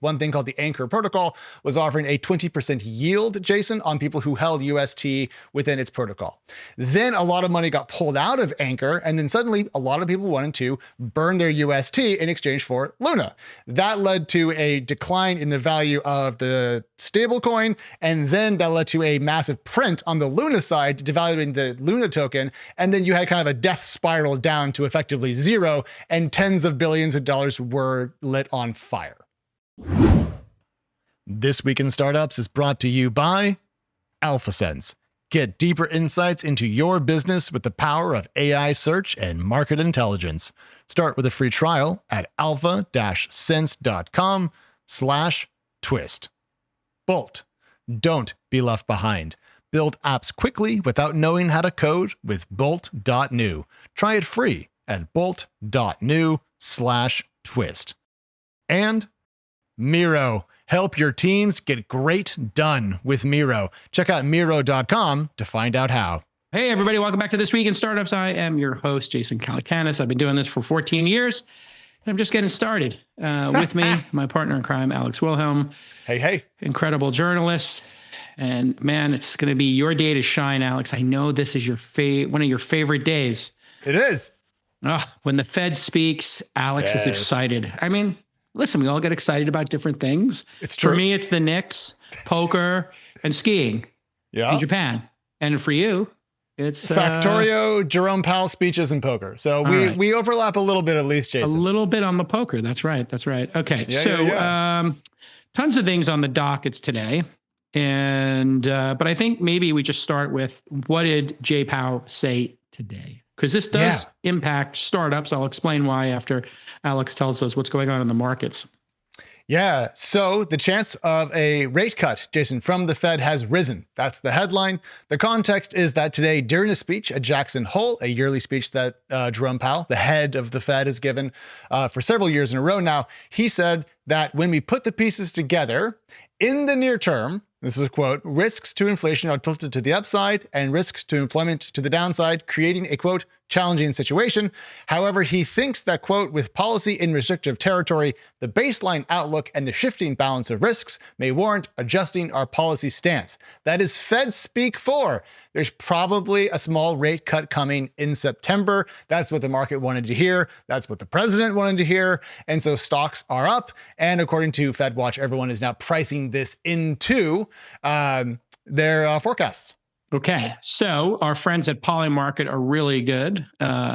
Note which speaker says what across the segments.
Speaker 1: One thing called the Anchor protocol was offering a 20% yield, Jason, on people who held UST within its protocol. Then a lot of money got pulled out of Anchor, and then suddenly a lot of people wanted to burn their UST in exchange for Luna. That led to a decline in the value of the stablecoin, and then that led to a massive print on the Luna side, devaluing the Luna token, and then you had kind of a death spiral down to effectively zero, and tens of billions of dollars were lit on fire. This Week in Startups is brought to you by Alphasense. Get deeper insights into your business with the power of AI search and market intelligence. Start with a free trial at alpha-sense.com/twist. Bolt. Don't be left behind. Build apps quickly without knowing how to code with Bolt.new. Try it free at Bolt.new/twist. And Miro. Help your teams get great done with Miro. Check out Miro.com to find out how.
Speaker 2: Hey, everybody. Welcome back to This Week in Startups. I am your host, Jason Calacanis. I've been doing this for 14 years, and I'm just getting started. With me, my partner in crime, Alex Wilhelm.
Speaker 1: Hey.
Speaker 2: Incredible journalist. And man, it's going to be your day to shine, Alex. I know this is your one of your favorite days.
Speaker 1: It is.
Speaker 2: When the Fed speaks, Alex is excited. I mean, listen, we all get excited about different things.
Speaker 1: It's true.
Speaker 2: For me, it's the Knicks, poker, and skiing in Japan. And for you, it's
Speaker 1: Factorio, Jerome Powell speeches, and poker. So we overlap a little bit, at least, Jason.
Speaker 2: A little bit on the poker. That's right. Okay. Tons of things on the dockets today. And but I think maybe we just start with, what did Jay Powell say today? Because this does impact startups. I'll explain why after Alex tells us what's going on in the markets.
Speaker 1: Yeah, so the chance of a rate cut, Jason, from the Fed has risen. That's the headline. The context is that today, during a speech at Jackson Hole, a yearly speech that Jerome Powell, the head of the Fed, has given for several years in a row now, he said that when we put the pieces together, in the near term, this is a quote, risks to inflation are tilted to the upside and risks to employment to the downside, creating a, quote, challenging situation. However, he thinks that, quote, with policy in restrictive territory, the baseline outlook and the shifting balance of risks may warrant adjusting our policy stance. That is Fed speak for. There's probably a small rate cut coming in September. That's what the market wanted to hear. That's what the president wanted to hear. And so stocks are up. And according to FedWatch, everyone is now pricing this into their forecasts.
Speaker 2: Okay, so our friends at Polymarket are really good.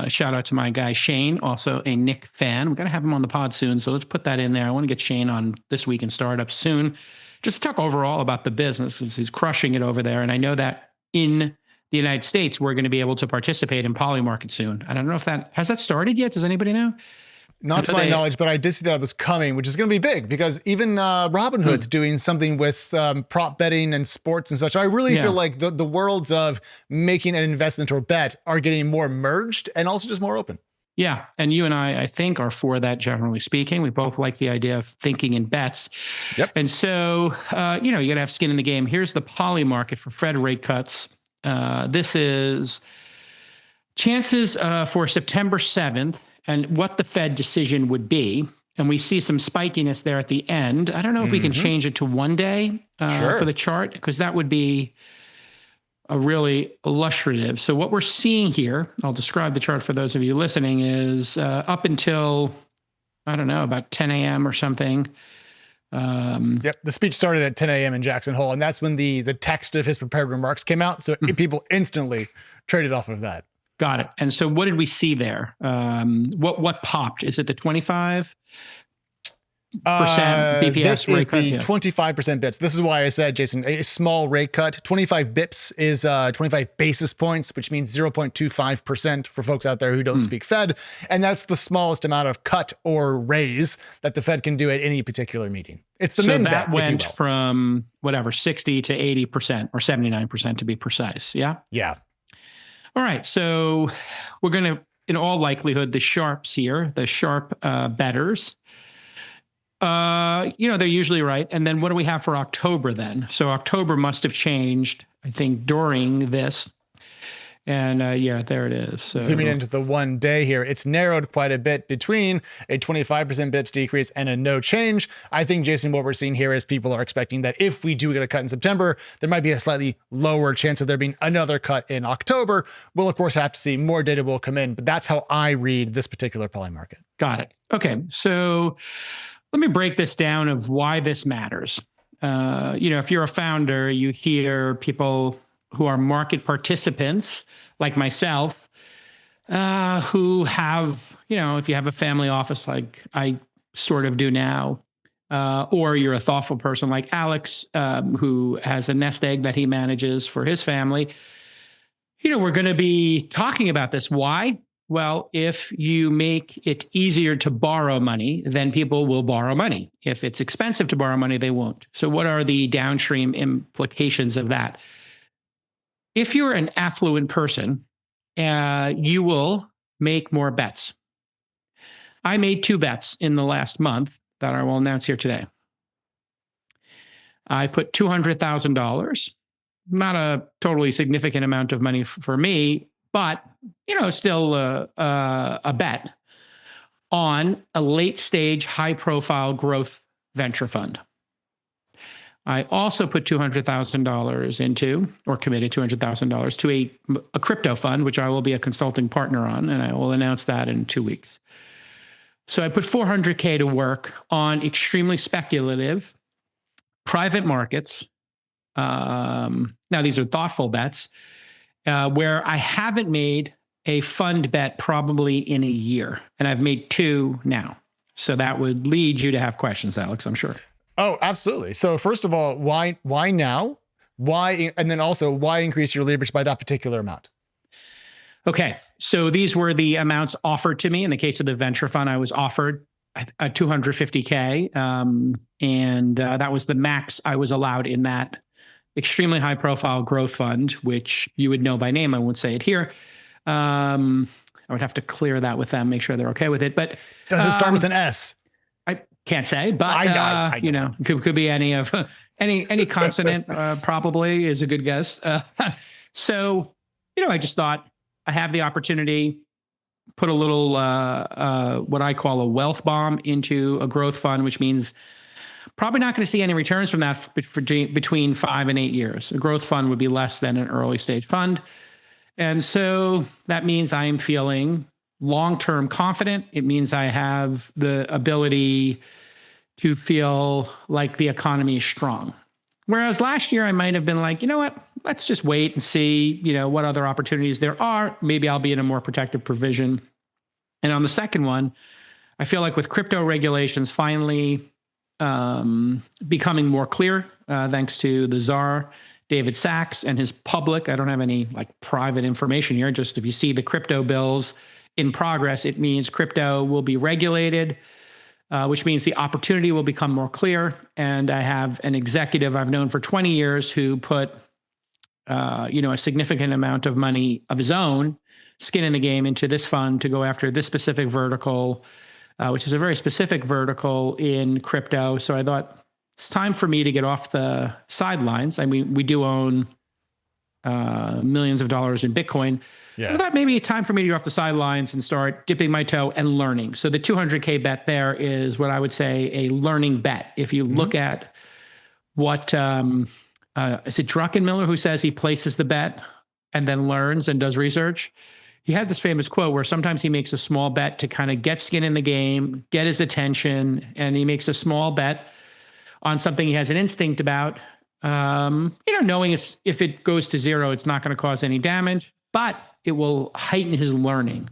Speaker 2: Shout out to my guy Shane, also a Nick fan. We're going to have him on the pod soon, so let's put that in there. I want to get Shane on This Week in Startups soon, just to talk overall about the business, because he's crushing it over there. And I know that in the United States, we're going to be able to participate in Polymarket soon. I don't know if has that started yet? Does anybody know?
Speaker 1: Not to my knowledge, but I did see that it was coming, which is going to be big because even Robinhood's doing something with prop betting and sports and such. I really feel like the worlds of making an investment or bet are getting more merged and also just more open.
Speaker 2: Yeah. And you and I think, are for that, generally speaking. We both like the idea of thinking in bets.
Speaker 1: Yep.
Speaker 2: And so, you got to have skin in the game. Here's the Polymarket for Fed rate cuts. This is chances for September 7th. And what the Fed decision would be. And we see some spikiness there at the end. I don't know if we can change it to 1 day for the chart, because that would be a really illustrative. So what we're seeing here, I'll describe the chart for those of you listening, is up until, I don't know, about 10 a.m. or something.
Speaker 1: The speech started at 10 a.m. in Jackson Hole, and that's when the text of his prepared remarks came out. So people instantly traded off of that.
Speaker 2: Got it. And so what did we see there? What popped? Is it the 25% BPS
Speaker 1: this
Speaker 2: rate
Speaker 1: is
Speaker 2: cut?
Speaker 1: the 25% bips. This is why I said, Jason, a small rate cut. 25 bips is 25 basis points, which means 0.25% for folks out there who don't speak Fed. And that's the smallest amount of cut or raise that the Fed can do at any particular meeting. It's the min bet,
Speaker 2: that went from whatever, 60 to 80% or 79% to be precise. Yeah?
Speaker 1: Yeah.
Speaker 2: All right, so we're going to, in all likelihood, the sharps here, the sharp betters, they're usually right. And then what do we have for October then? So October must have changed, I think, during this. And yeah, there it is. So,
Speaker 1: zooming into the 1 day here, it's narrowed quite a bit between a 25% bips decrease and a no change. I think, Jason, what we're seeing here is people are expecting that if we do get a cut in September, there might be a slightly lower chance of there being another cut in October. We'll, of course, have to see. More data will come in, but that's how I read this particular poly market.
Speaker 2: Got it. Okay, so let me break this down of why this matters. If you're a founder, you hear people who are market participants like myself, who have, if you have a family office like I sort of do now, or you're a thoughtful person like Alex, who has a nest egg that he manages for his family, we're going to be talking about this. Why? Well, if you make it easier to borrow money, then people will borrow money. If it's expensive to borrow money, they won't. So what are the downstream implications of that? If you're an affluent person, you will make more bets. I made 2 bets in the last month that I will announce here today. I put $200,000, not a totally significant amount of money for me, but still a bet on a late stage, high profile growth venture fund. I also put $200,000 into, or committed $200,000 to a crypto fund, which I will be a consulting partner on, and I will announce that in 2 weeks. So I put $400K to work on extremely speculative private markets. Now, these are thoughtful bets, where I haven't made a fund bet probably in a year, and I've made 2 now. So that would lead you to have questions, Alex, I'm sure.
Speaker 1: Oh, absolutely. So first of all, why now? Why, and then also why increase your leverage by that particular amount?
Speaker 2: Okay, so these were the amounts offered to me. In the case of the venture fund, I was offered a $250K, and that was the max I was allowed in that extremely high profile growth fund, which you would know by name. I won't say it here. I would have to clear that with them, make sure they're okay with it. But
Speaker 1: does it start with an S?
Speaker 2: I can't say, but
Speaker 1: I know.
Speaker 2: Could be any of any consonant. Probably is a good guess. So I just thought I have the opportunity, put a little what I call a wealth bomb into a growth fund, which means probably not going to see any returns from that between 5 and 8 years. A growth fund would be less than an early stage fund, and so that means I am feeling long-term confident. It means I have the ability to feel like the economy is strong. Whereas last year I might have been like, you know what, let's just wait and see, what other opportunities there are. Maybe I'll be in a more protective provision. And on the second one, I feel like with crypto regulations finally becoming more clear, thanks to the czar, David Sachs, and his public, I don't have any private information here, just if you see the crypto bills in progress, it means crypto will be regulated, which means the opportunity will become more clear. And I have an executive I've known for 20 years who put, a significant amount of money of his own skin in the game into this fund to go after this specific vertical, which is a very specific vertical in crypto. So I thought it's time for me to get off the sidelines. I mean, we do own millions of dollars in Bitcoin. Yeah. I thought maybe it's time for me to go off the sidelines and start dipping my toe and learning. So the $200K bet there is what I would say a learning bet. If you look at what, is it Druckenmiller who says he places the bet and then learns and does research? He had this famous quote where sometimes he makes a small bet to kind of get skin in the game, get his attention, and he makes a small bet on something he has an instinct about, knowing if it goes to zero, it's not going to cause any damage, but it will heighten his learning.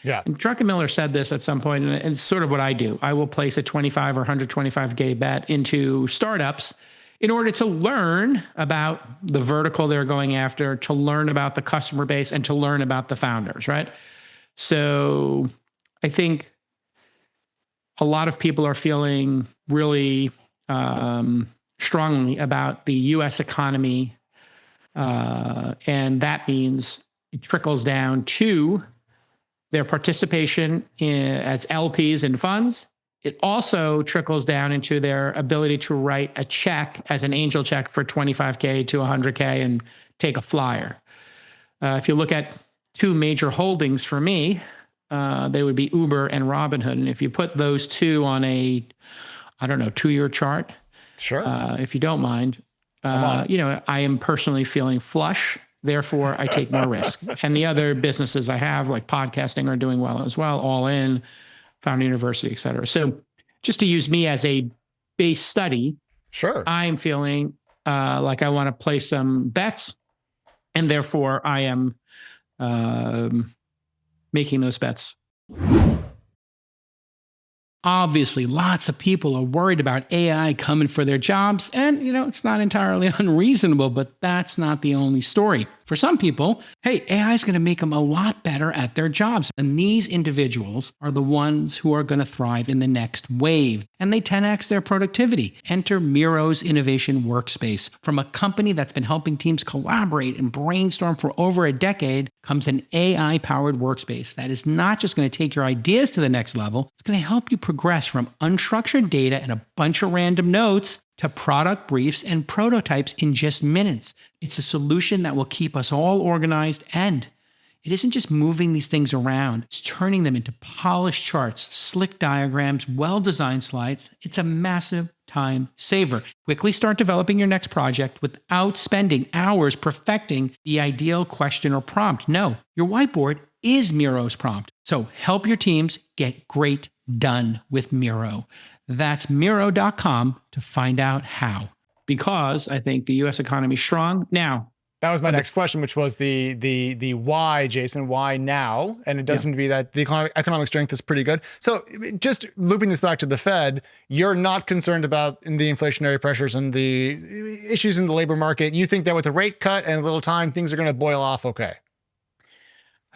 Speaker 2: Yeah. And Druckenmiller said this at some point, and it's sort of what I do. I will place a 25 or 125K bet into startups in order to learn about the vertical they're going after, to learn about the customer base, and to learn about the founders, right? So I think a lot of people are feeling really strongly about the U.S. economy, and that means it trickles down to their participation as LPs in funds. It also trickles down into their ability to write a check as an angel check for 25K to 100K and take a flyer. If you look at two major holdings for me, they would be Uber and Robinhood. And if you put those two on a, I don't know, 2-year chart,
Speaker 1: Sure.
Speaker 2: If you don't mind, I am personally feeling flush. Therefore, I take more risk. And the other businesses I have, like podcasting, are doing well as well, All In, Founder University, et cetera. So just to use me as a base study,
Speaker 1: sure,
Speaker 2: I'm feeling like I want to play some bets, and therefore I am making those bets. Obviously, lots of people are worried about AI coming for their jobs, and it's not entirely unreasonable, but that's not the only story. For some people, hey, AI is going to make them a lot better at their jobs, and these individuals are the ones who are going to thrive in the next wave, and they 10x their productivity. Enter Miro's innovation workspace. From a company that's been helping teams collaborate and brainstorm for over a decade comes an AI-powered workspace that is not just going to take your ideas to the next level, it's going to help you progress from unstructured data and a bunch of random notes to product briefs and prototypes in just minutes. It's a solution that will keep us all organized, and it isn't just moving these things around, it's turning them into polished charts, slick diagrams, well-designed slides. It's a massive time saver. Quickly start developing your next project without spending hours perfecting the ideal question or prompt. No, your whiteboard is Miro's prompt. So help your teams get great done with Miro. That's Miro.com to find out how. Because I think the U.S. economy is strong. Now,
Speaker 1: that was my next question, which was the why, Jason, why now? And it does seem to be that the economic strength is pretty good. So just looping this back to the Fed, you're not concerned about the inflationary pressures and the issues in the labor market. You think that with a rate cut and a little time, things are going to boil off okay?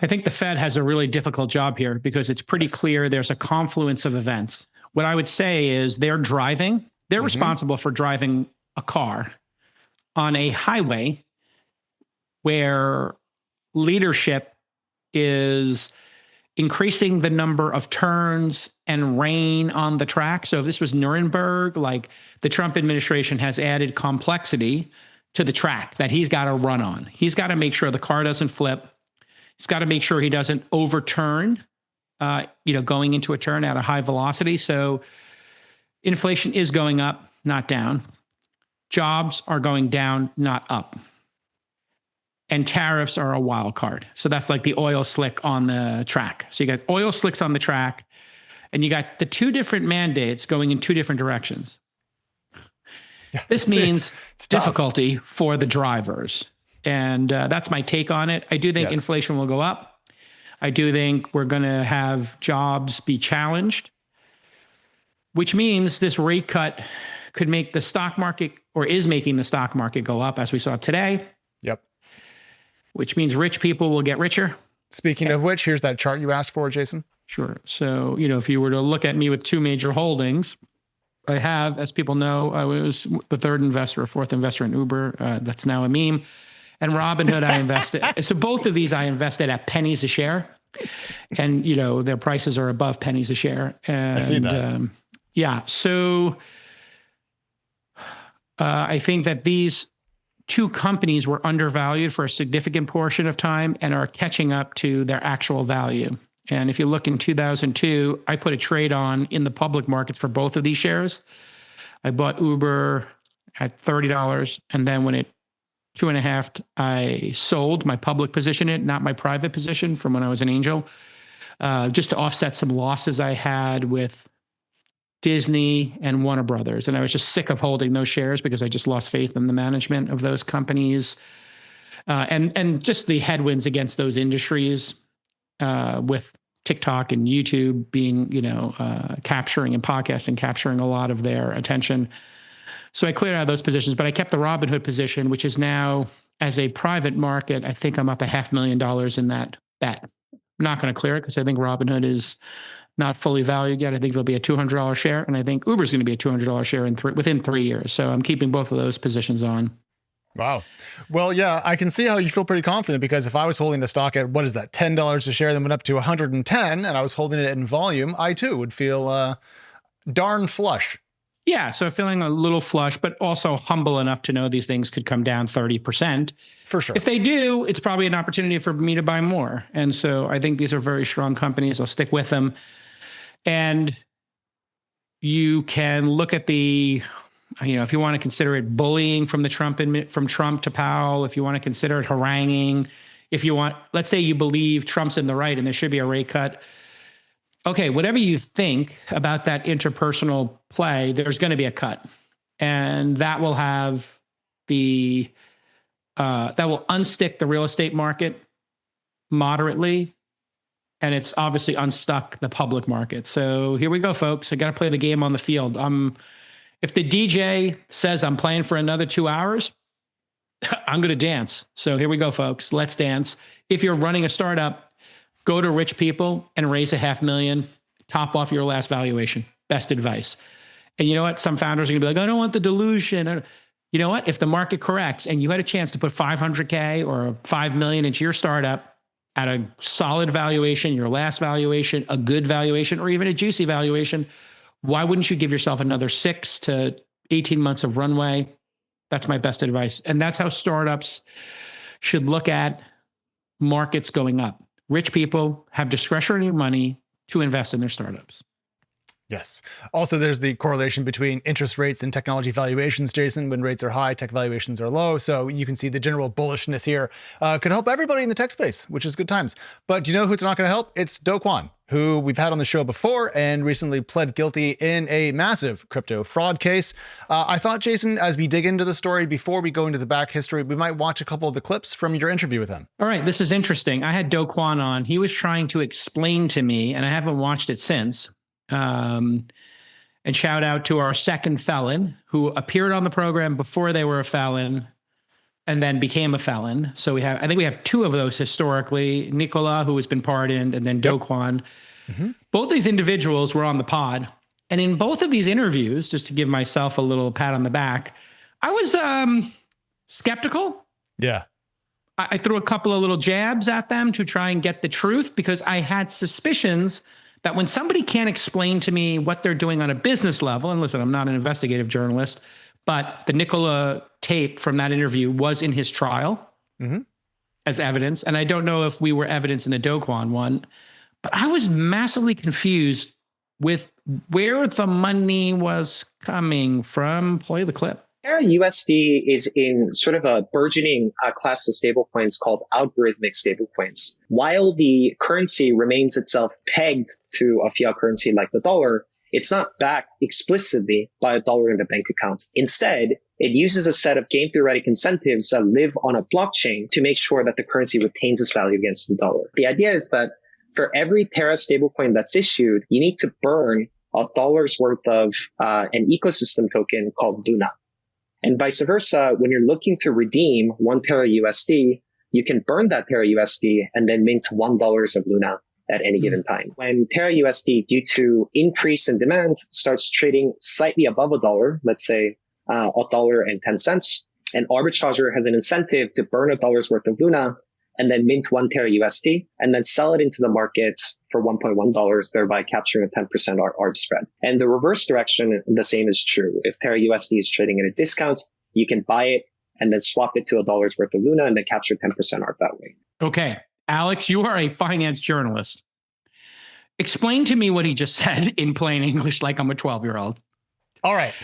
Speaker 2: I think the Fed has a really difficult job here because it's pretty clear there's a confluence of events. What I would say is they're responsible for driving a car on a highway where leadership is increasing the number of turns and rain on the track. So if this was Nuremberg, like the Trump administration has added complexity to the track that he's got to run on. He's got to make sure the car doesn't flip. He's got to make sure he doesn't overturn, going into a turn at a high velocity. So inflation is going up, not down. Jobs are going down, not up. And tariffs are a wild card. So that's like the oil slick on the track. So you got oil slicks on the track, and you got the two different mandates going in two different directions. Yeah, this means it's difficulty for the drivers. And that's my take on it. I do think inflation will go up. I do think we're going to have jobs be challenged, which means this rate cut could make the stock market, or is making the stock market, go up, as we saw today.
Speaker 1: Yep.
Speaker 2: Which means rich people will get richer.
Speaker 1: Speaking of which, here's that chart you asked for, Jason.
Speaker 2: Sure. So, if you were to look at me with two major holdings, I have, as people know, I was the third investor or fourth investor in Uber. That's now a meme. And Robinhood, I invested. So both of these I invested at pennies a share. And, their prices are above pennies a share. And,
Speaker 1: I see that.
Speaker 2: So I think that these two companies were undervalued for a significant portion of time and are catching up to their actual value. And if you look in 2002, I put a trade on in the public markets for both of these shares. I bought Uber at $30, and then when it 2.5, I sold my public position, not my private position from when I was an angel, just to offset some losses I had with Disney and Warner Brothers. And I was just sick of holding those shares because I just lost faith in the management of those companies. And just the headwinds against those industries, with TikTok and YouTube being, capturing, and podcasting capturing a lot of their attention. So I cleared out those positions, but I kept the Robinhood position, which is now, as a private market, I think I'm up $500,000 in that bet. I'm not going to clear it because I think Robinhood is not fully valued yet. I think it'll be a $200 share, and I think Uber's going to be a $200 share within 3 years. So I'm keeping both of those positions on.
Speaker 1: Wow. Well, yeah, I can see how you feel pretty confident, because if I was holding the stock at, what is that, $10 a share, then went up to 110, and I was holding it in volume, I too would feel darn flush.
Speaker 2: Yeah, so feeling a little flush, but also humble enough to know these things could come down 30%.
Speaker 1: For sure.
Speaker 2: If they do, it's probably an opportunity for me to buy more. And so I think these are very strong companies. I'll stick with them. And you can look at the, if you want to consider it bullying from Trump to Powell, if you want to consider it haranguing, if you want, let's say you believe Trump's in the right and there should be a rate cut. Okay, whatever you think about that interpersonal play, there's going to be a cut. And that will have that will unstick the real estate market moderately. And it's obviously unstuck the public market. So here we go, folks. I got to play the game on the field. If the DJ says I'm playing for another 2 hours, I'm going to dance. So here we go, folks. Let's dance. If you're running a startup, go to rich people and raise $500,000, top off your last valuation. Best advice. And you know what? Some founders are going to be like, I don't want the dilution. You know what? If the market corrects and you had a chance to put $500K or $5 million into your startup at a solid valuation, your last valuation, a good valuation, or even a juicy valuation, why wouldn't you give yourself another 6 to 18 months of runway? That's my best advice. And that's how startups should look at markets going up. Rich people have discretionary money to invest in their startups.
Speaker 1: Yes. Also, there's the correlation between interest rates and technology valuations, Jason. When rates are high, tech valuations are low. So you can see the general bullishness here could help everybody in the tech space, which is good times. But do you know who it's not going to help? It's Kwon, who we've had on the show before and recently pled guilty in a massive crypto fraud case. I thought, Jason, as we dig into the story, before we go into the back history, we might watch a couple of the clips from your interview with him.
Speaker 2: All right, this is interesting. I had Kwon on. He was trying to explain to me, and I haven't watched it since. And shout out to our second felon who appeared on the program before they were a felon and then became a felon. So I think we have 2 of those historically, Nicola, who has been pardoned, and then Kwon. Mm-hmm. Both these individuals were on the pod. And in both of these interviews, just to give myself a little pat on the back, I was skeptical.
Speaker 1: Yeah.
Speaker 2: I threw a couple of little jabs at them to try and get the truth because I had suspicions that when somebody can't explain to me what they're doing on a business level, and listen, I'm not an investigative journalist, but the Nicola tape from that interview was in his trial as evidence. And I don't know if we were evidence in the Kwon one, but I was massively confused with where the money was coming from. Play the clip.
Speaker 3: Terra USD is in sort of a burgeoning class of stablecoins called algorithmic stablecoins. While the currency remains itself pegged to a fiat currency like the dollar, it's not backed explicitly by a dollar in the bank account. Instead, it uses a set of game theoretic incentives that live on a blockchain to make sure that the currency retains its value against the dollar. The idea is that for every Terra stablecoin that's issued, you need to burn $1 worth of an ecosystem token called Luna. And vice versa, when you're looking to redeem 1 Terra USD, you can burn that Terra USD and then mint $1 of Luna at any given time. When Terra USD, due to increase in demand, starts trading slightly above $1, let's say $1.10, an arbitrager has an incentive to burn $1 worth of Luna and then mint 1 Terra USD and then sell it into the market for $1.1, thereby capturing a 10% arb spread. And the reverse direction, the same is true. If Terra USD is trading at a discount, you can buy it and then swap it to $1 worth of Luna and then capture 10% arb that way.
Speaker 2: Okay. Alex, you are a finance journalist. Explain to me what he just said in plain English like I'm a 12-year-old.
Speaker 1: All right.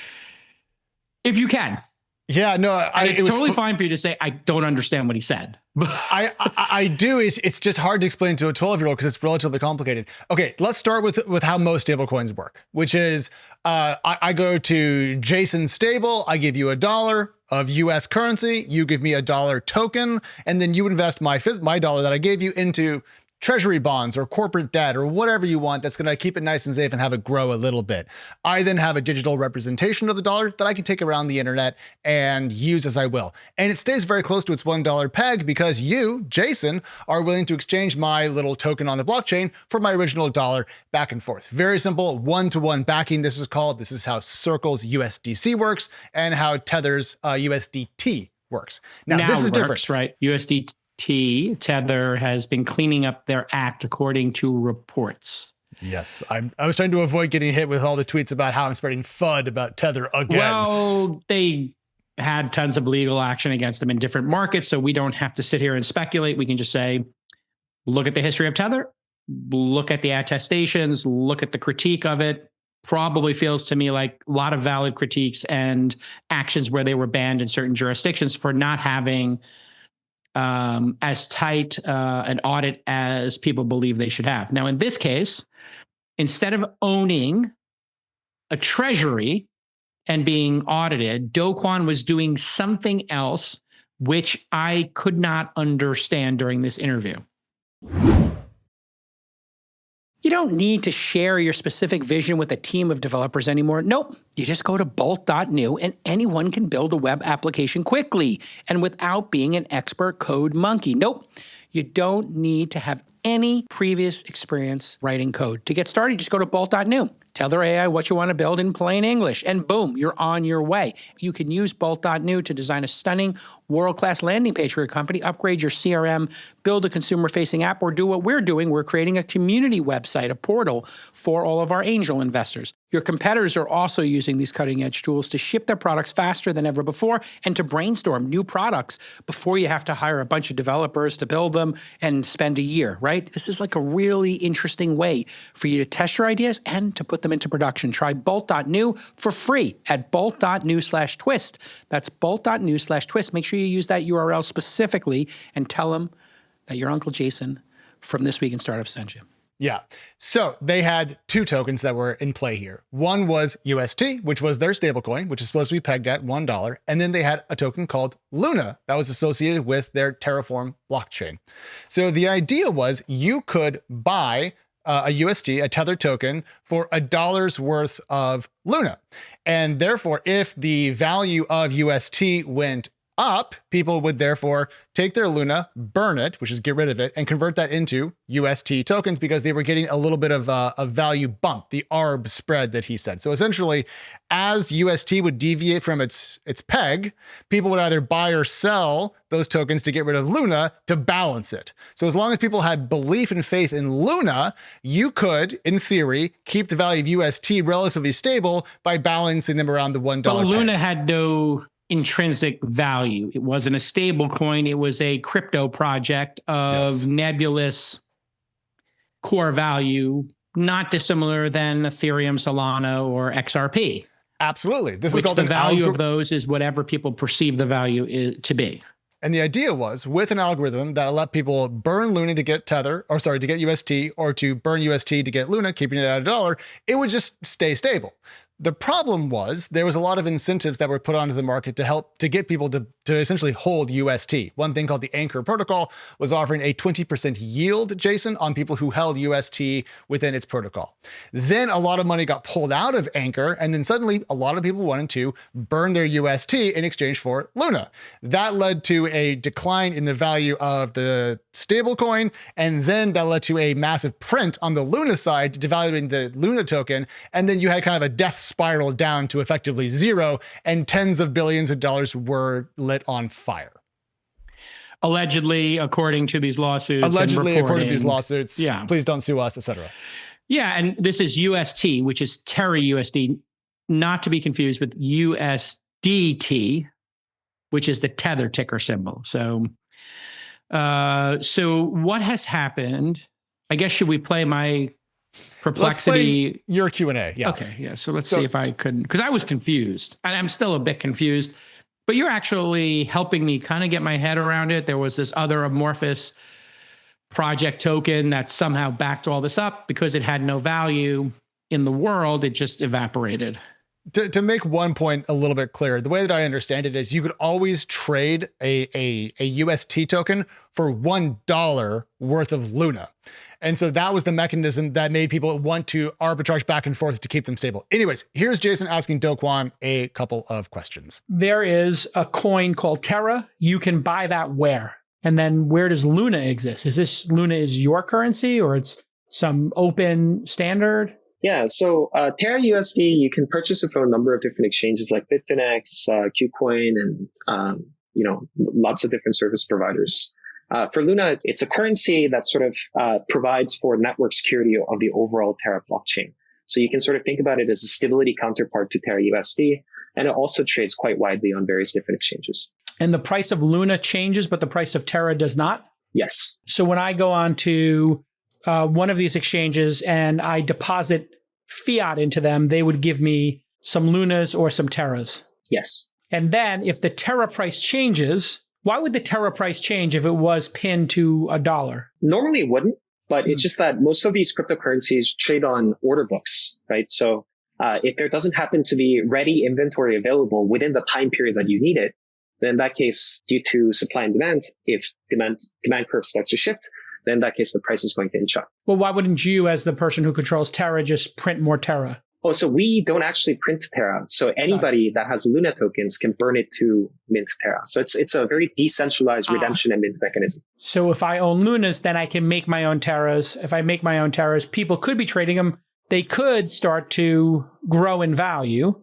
Speaker 2: If you can.
Speaker 1: Yeah, no,
Speaker 2: it's totally fine for you to say, I don't understand what he said.
Speaker 1: I do. It's just hard to explain to a 12-year-old because it's relatively complicated. Okay, let's start with how most stablecoins work, which is I go to Jason's stable, I give you $1 of US currency, you give me $1 token, and then you invest my dollar that I gave you into treasury bonds or corporate debt or whatever you want that's going to keep it nice and safe and have it grow a little bit. I then have a digital representation of the dollar that I can take around the internet and use as I will. And it stays very close to its $1 peg because you, Jason, are willing to exchange my little token on the blockchain for my original dollar back and forth. Very simple, one-to-one backing, this is called. This is how Circle's USDC works and how Tether's USDT works. Now this is different.
Speaker 2: Right? USDT, Tether has been cleaning up their act according to reports.
Speaker 1: Yes, I was trying to avoid getting hit with all the tweets about how I'm spreading FUD about Tether again.
Speaker 2: Well, they had tons of legal action against them in different markets, so we don't have to sit here and speculate. We can just say, look at the history of Tether, look at the attestations, look at the critique of it. Probably feels to me like a lot of valid critiques and actions where they were banned in certain jurisdictions for not having as tight an audit as people believe they should have. Now, in this case, instead of owning a treasury and being audited, Do Kwon was doing something else, which I could not understand during this interview.
Speaker 4: You don't need to share your specific vision with a team of developers anymore. Nope. You just go to Bolt.new and anyone can build a web application quickly and without being an expert code monkey. Nope. You don't need to have any previous experience writing code. To get started, just go to Bolt.new. Tell their AI what you want to build in plain English, and boom, you're on your way. You can use Bolt.new to design a stunning, world-class landing page for your company, upgrade your CRM, build a consumer-facing app, or do what we're doing. We're creating a community website, a portal for all of our angel investors. Your competitors are also using these cutting-edge tools to ship their products faster than ever before and to brainstorm new products before you have to hire a bunch of developers to build them and spend a year, right? This is like a really interesting way for you to test your ideas and to put them into production. Try Bolt.new for free at Bolt.new/twist. That's Bolt.new/twist. Make sure you use that URL specifically and tell them that your Uncle Jason from This Week in Startups sent you.
Speaker 1: Yeah. So they had two tokens that were in play here. One was UST, which was their stablecoin, which is supposed to be pegged at $1. And then they had a token called Luna that was associated with their Terraform blockchain. So the idea was you could buy a UST, a Tether token, for $1 worth of Luna. And therefore, if the value of UST went up, people would therefore take their Luna, burn it, which is get rid of it, and convert that into UST tokens because they were getting a little bit of a value bump, the ARB spread that he said. So essentially, as UST would deviate from its peg, people would either buy or sell those tokens to get rid of Luna to balance it. So as long as people had belief and faith in Luna, you could, in theory, keep the value of UST relatively stable by balancing them around the $1
Speaker 2: But Luna
Speaker 1: peg.
Speaker 2: had no intrinsic value. It wasn't a stable coin. It was a crypto project of nebulous core value, not dissimilar than Ethereum, Solana, or XRP.
Speaker 1: Absolutely. This is
Speaker 2: Which
Speaker 1: called
Speaker 2: the
Speaker 1: an
Speaker 2: value of those is whatever people perceive the value to be.
Speaker 1: And the idea was with an algorithm that let people burn Luna to get Tether, or sorry, to get UST, or to burn UST to get Luna, keeping it at $1, it would just stay stable. The problem was there was a lot of incentives that were put onto the market to help to get people to essentially hold UST. One thing called the Anchor protocol was offering a 20% yield, Jason, on people who held UST within its protocol. Then a lot of money got pulled out of Anchor, and then suddenly a lot of people wanted to burn their UST in exchange for Luna. That led to a decline in the value of the stablecoin, and then that led to a massive print on the Luna side, devaluing the Luna token, and then you had kind of a death spiral down to effectively zero, and tens of billions of dollars were lit on fire.
Speaker 2: Allegedly, according to these lawsuits.
Speaker 1: Allegedly, according to these lawsuits.
Speaker 2: Yeah.
Speaker 1: Please don't sue us, etc.
Speaker 2: Yeah, and this is UST, which is Terra USD, not to be confused with USDT, which is the Tether ticker symbol. So what has happened? I guess, should we play my perplexity?
Speaker 1: Let's play your Q&A. Yeah.
Speaker 2: Okay. Yeah. So let's see if I could, because I was confused. I'm still a bit confused, but you're actually helping me kind of get my head around it. There was this other amorphous project token that somehow backed all this up because it had no value in the world. It just evaporated.
Speaker 1: To make one point a little bit clearer, the way that I understand it is you could always trade a UST token for $1 worth of Luna. And so that was the mechanism that made people want to arbitrage back and forth to keep them stable. Anyways, here's Jason asking Do Kwon a couple of questions.
Speaker 4: There is a coin called Terra. You can buy that where? And then where does Luna exist? Is this Luna is your currency, or it's some open standard?
Speaker 3: Yeah, so Terra USD, you can purchase it from a number of different exchanges like Bitfinex, KuCoin, and lots of different service providers. For Luna, it's a currency that sort of provides for network security of the overall Terra blockchain. So you can sort of think about it as a stability counterpart to Terra USD, and it also trades quite widely on various different exchanges.
Speaker 4: And the price of Luna changes, but the price of Terra does not?
Speaker 3: Yes.
Speaker 4: So when I go on to one of these exchanges and I deposit fiat into them, they would give me some Lunas or some Terras.
Speaker 3: Yes.
Speaker 4: And then if the Terra price changes, why would the Terra price change if it was pinned to $1?
Speaker 3: Normally it wouldn't, but it's just that most of these cryptocurrencies trade on order books, right? So if there doesn't happen to be ready inventory available within the time period that you need it, then in that case, due to supply and demand, if demand curve starts to shift, then in that case, the price is going to inch up.
Speaker 4: Well, why wouldn't you, as the person who controls Terra, just print more Terra?
Speaker 3: Oh, so we don't actually print Terra. So anybody that has Luna tokens can burn it to mint Terra. So it's a very decentralized redemption and mint mechanism.
Speaker 4: So if I own Lunas, then I can make my own Terras. If I make my own Terras, people could be trading them. They could start to grow in value.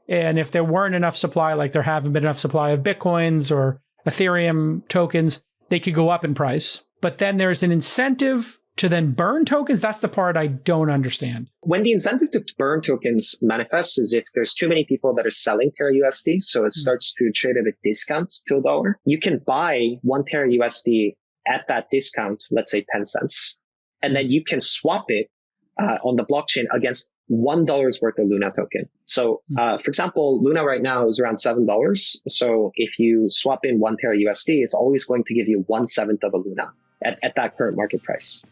Speaker 4: And if there weren't enough supply, like there haven't been enough supply of Bitcoins or Ethereum tokens, they could go up in price. But then there's an incentive to then burn tokens. That's the part I don't understand.
Speaker 3: When the incentive to burn tokens manifests is if there's too many people that are selling Terra USD, so it starts to trade at a discount to $1, you can buy 1 Terra USD at that discount, let's say 10 cents, and then you can swap it on the blockchain against $1 worth of Luna token. So, for example, Luna right now is around $7. So if you swap in 1 Terra USD, it's always going to give you 1/7 of a Luna at that current market price.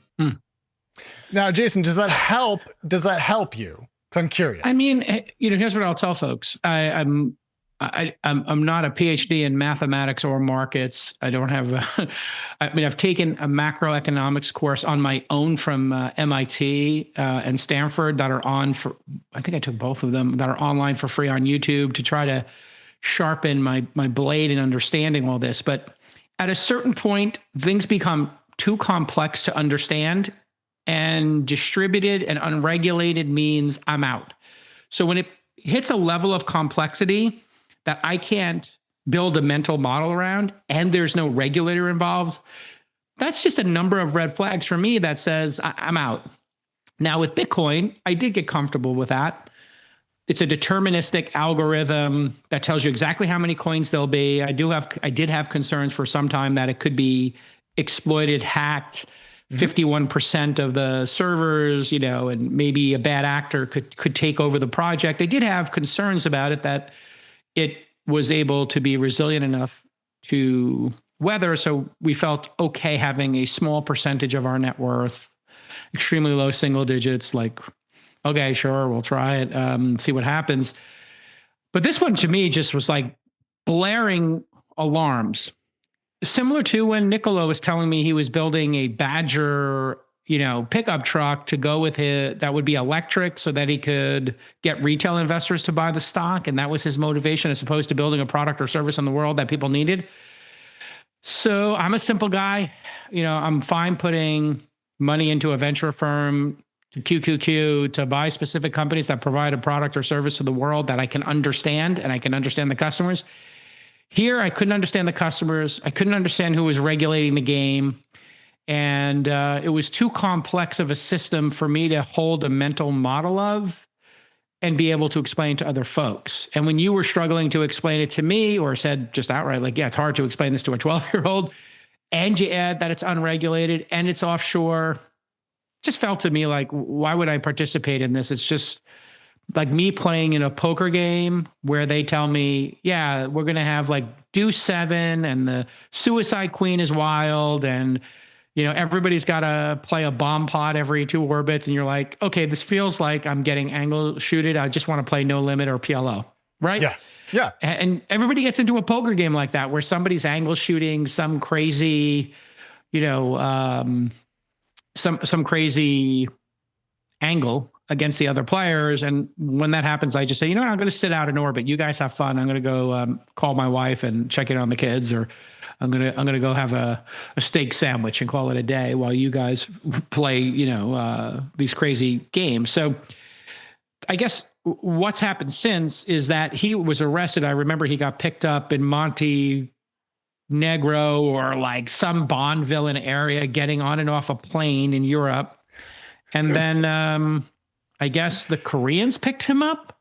Speaker 1: Now, Jason, does that help? Does that help you? 'Cause I'm curious.
Speaker 2: I mean, here's what I'll tell folks. I'm not a PhD in mathematics or markets. I don't have. I've taken a macroeconomics course on my own from MIT and Stanford that are on for. I think I took both of them that are online for free on YouTube to try to sharpen my blade in understanding all this. But at a certain point, things become too complex to understand, and distributed and unregulated means I'm out. So when it hits a level of complexity that I can't build a mental model around and there's no regulator involved, that's just a number of red flags for me that says I'm out. Now with Bitcoin, I did get comfortable with that. It's a deterministic algorithm that tells you exactly how many coins there'll be. I did have concerns for some time that it could be exploited, hacked, 51% of the servers, and maybe a bad actor could take over the project. I did have concerns about it, that it was able to be resilient enough to weather. So we felt okay having a small percentage of our net worth, extremely low single digits, like, okay, sure, we'll try it, see what happens. But this one to me just was like blaring alarms. Similar to when Niccolo was telling me he was building a Badger, pickup truck to go with it that would be electric so that he could get retail investors to buy the stock. And that was his motivation as opposed to building a product or service in the world that people needed. So I'm a simple guy. I'm fine putting money into a venture firm, to QQQ, to buy specific companies that provide a product or service to the world that I can understand, and I can understand the customers. Here, I couldn't understand the customers. I couldn't understand who was regulating the game. And it was too complex of a system for me to hold a mental model of and be able to explain to other folks. And when you were struggling to explain it to me, or said just outright, like, yeah, it's hard to explain this to a 12-year-old, and you add that it's unregulated and it's offshore, it just felt to me like, why would I participate in this? It's just like me playing in a poker game where they tell me, yeah, we're going to have like deuce 7 and the suicide queen is wild. And, everybody's got to play a bomb pot every 2 orbits. And you're like, okay, this feels like I'm getting angle shooted. I just want to play no limit or PLO. Right.
Speaker 1: Yeah. Yeah.
Speaker 2: And everybody gets into a poker game like that, where somebody's angle shooting some crazy, some crazy angle against the other players. And when that happens, I just say, I'm going to sit out in orbit. You guys have fun. I'm going to go call my wife and check in on the kids, or I'm going to go have a steak sandwich and call it a day while you guys play, these crazy games. So I guess what's happened since is that he was arrested. I remember he got picked up in Monte Negro or like some Bond villain area getting on and off a plane in Europe. And then I guess the Koreans picked him up.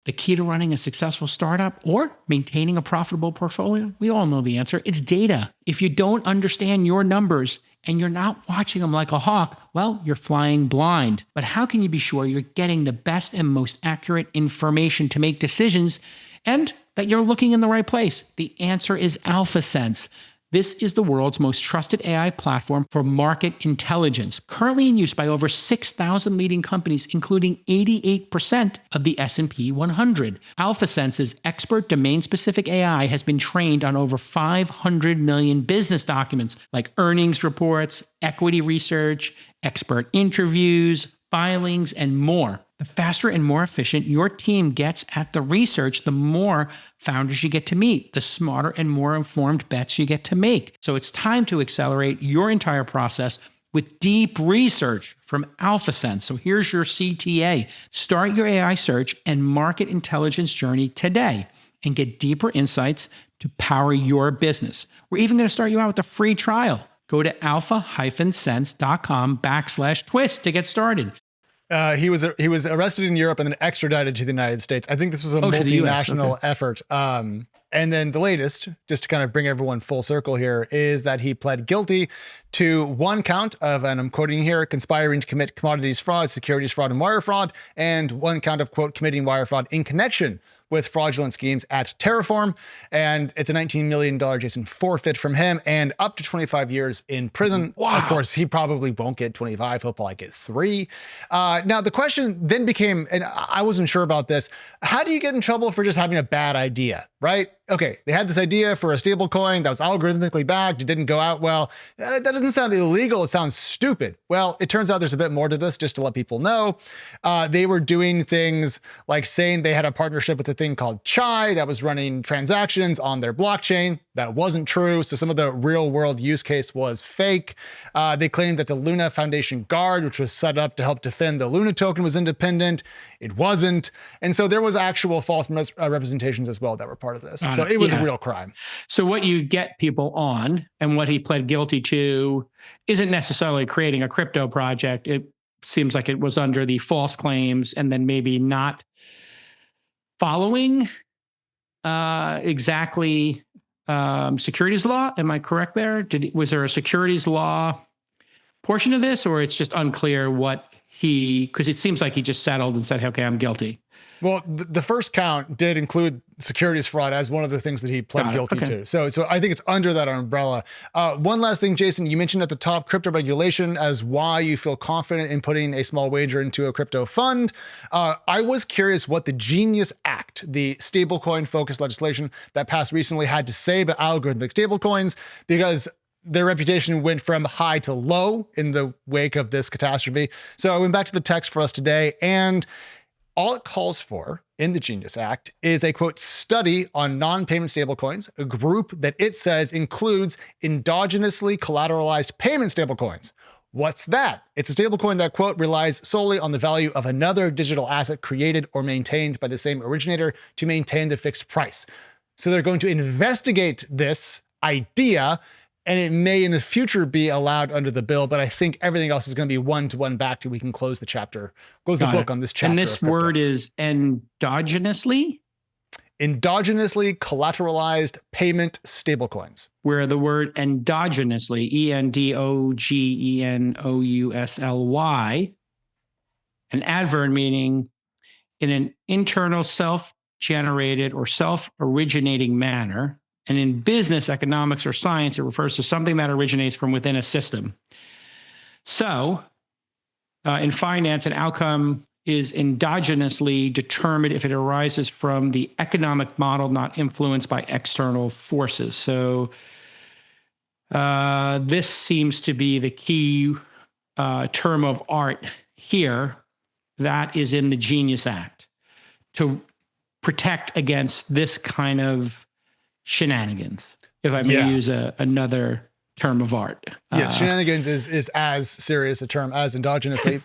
Speaker 2: The key to running a successful startup or maintaining a profitable portfolio? We all know the answer. It's data. If you don't understand your numbers and you're not watching them like a hawk, well, you're flying blind. But how can you be sure you're getting the best and most accurate information to make decisions and that you're looking in the right place? The answer is Alphasense. This is the world's most trusted AI platform for market intelligence, currently in use by over 6,000 leading companies, including 88% of the S&P 100. Alphasense's expert domain-specific AI has been trained on over 500 million business documents like earnings reports, equity research, expert interviews, filings, and more. The faster and more efficient your team gets at the research, the more founders you get to meet, the smarter and more informed bets you get to make. So it's time to accelerate your entire process with deep research from Alphasense. So here's your CTA. Start your AI search and market intelligence journey today and get deeper insights to power your business. We're even going to start you out with a free trial. Go to alpha-sense.com/twist to get started.
Speaker 1: He was arrested in Europe and then extradited to the United States. I think this was a multinational effort. And then the latest, just to kind of bring everyone full circle here, is that he pled guilty to one count of, and I'm quoting here, conspiring to commit commodities fraud, securities fraud, and wire fraud, and one count of, quote, committing wire fraud in connection with fraudulent schemes at Terraform. And it's a $19 million Jason forfeit from him and up to 25 years in prison.
Speaker 2: Wow.
Speaker 1: Of course, he probably won't get 25. He'll probably get 3. Now, the question then became, and I wasn't sure about this, how do you get in trouble for just having a bad idea, right? Okay, they had this idea for a stable coin that was algorithmically backed. It didn't go out well. That doesn't sound illegal. It sounds stupid. Well, it turns out there's a bit more to this, just to let people know. They were doing things like saying they had a partnership with a thing called Chai that was running transactions on their blockchain. That wasn't true. So some of the real world use case was fake. They claimed that the Luna Foundation Guard, which was set up to help defend the Luna token, was independent. It wasn't. And so there was actual false representations as well that were part of this. So it was a real crime.
Speaker 2: So what you get people on and what he pled guilty to isn't necessarily creating a crypto project. It seems like it was under the false claims and then maybe not following exactly securities law. Am I correct there? Was there a securities law portion of this, or it's just unclear what because it seems like he just settled and said, okay, I'm guilty.
Speaker 1: Well, the first count did include securities fraud as one of the things that he pled guilty to. So I think it's under that umbrella. One last thing, Jason, you mentioned at the top crypto regulation as why you feel confident in putting a small wager into a crypto fund. I was curious what the Genius Act, the stablecoin focused legislation that passed recently, had to say about algorithmic stablecoins, because their reputation went from high to low in the wake of this catastrophe. So I went back to the text for us today, and all it calls for in the Genius Act is a, quote, study on non-payment stablecoins, a group that it says includes endogenously collateralized payment stablecoins. What's that? It's a stablecoin that, quote, relies solely on the value of another digital asset created or maintained by the same originator to maintain the fixed price. So they're going to investigate this idea, and it may in the future be allowed under the bill, but I think everything else is going to be one-to-one back to we can close the book on this chapter.
Speaker 2: And this word is endogenously?
Speaker 1: Endogenously collateralized payment stablecoins.
Speaker 2: Where the word endogenously, endogenously, an adverb meaning in an internal self-generated or self-originating manner. And in business, economics, or science, it refers to something that originates from within a system. So in finance, an outcome is endogenously determined if it arises from the economic model, not influenced by external forces. So this seems to be the key term of art here that is in the Genius Act to protect against this kind of shenanigans, if I may use another term of art.
Speaker 1: Yes, shenanigans is as serious a term as endogenously.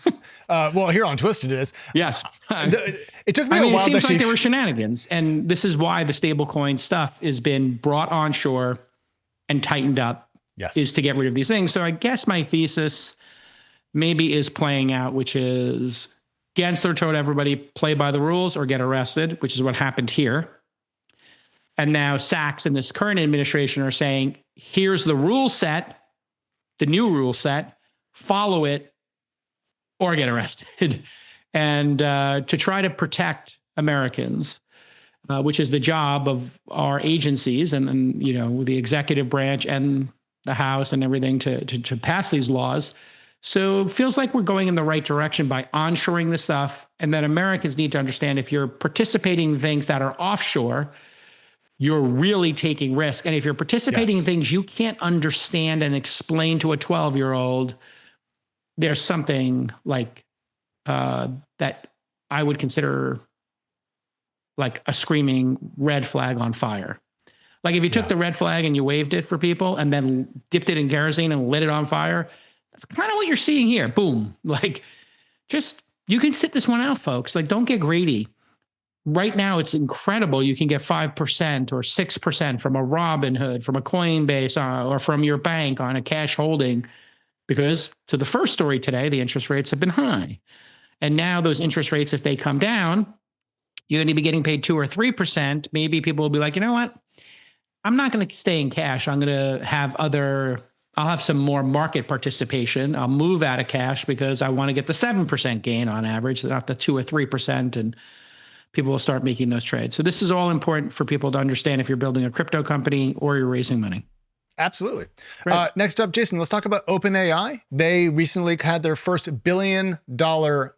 Speaker 1: Well, here on Twisted it is.
Speaker 2: Yes.
Speaker 1: It took me a while.
Speaker 2: It seems like there were shenanigans. And this is why the stablecoin stuff has been brought onshore and tightened up, is to get rid of these things. So I guess my thesis maybe is playing out, which is Gensler told everybody, play by the rules or get arrested, which is what happened here. And now Sachs and this current administration are saying, here's the rule set, the new rule set, follow it or get arrested. And to try to protect Americans, which is the job of our agencies and the executive branch and the House and everything to pass these laws. So it feels like we're going in the right direction by onshoring the stuff. And that Americans need to understand if you're participating in things that are offshore, you're really taking risk. And if you're participating in things you can't understand and explain to a 12-year-old, there's something like that I would consider like a screaming red flag on fire. Like if you took the red flag and you waved it for people and then dipped it in kerosene and lit it on fire, that's kind of what you're seeing here. Boom. Like you can sit this one out, folks. Like don't get greedy. Right now, it's incredible. You can get 5% or 6% from a Robinhood, from a Coinbase, or from your bank on a cash holding, because to the first story today, the interest rates have been high. And now those interest rates, if they come down, you're going to be getting paid 2 or 3%. Maybe people will be like, you know what? I'm not going to stay in cash. I'm going to have I'll have some more market participation. I'll move out of cash because I want to get the 7% gain on average, not the 2 or 3%. And people will start making those trades. So this is all important for people to understand if you're building a crypto company or you're raising money.
Speaker 1: Absolutely. Right. Next up, Jason, let's talk about OpenAI. They recently had their first $1 billion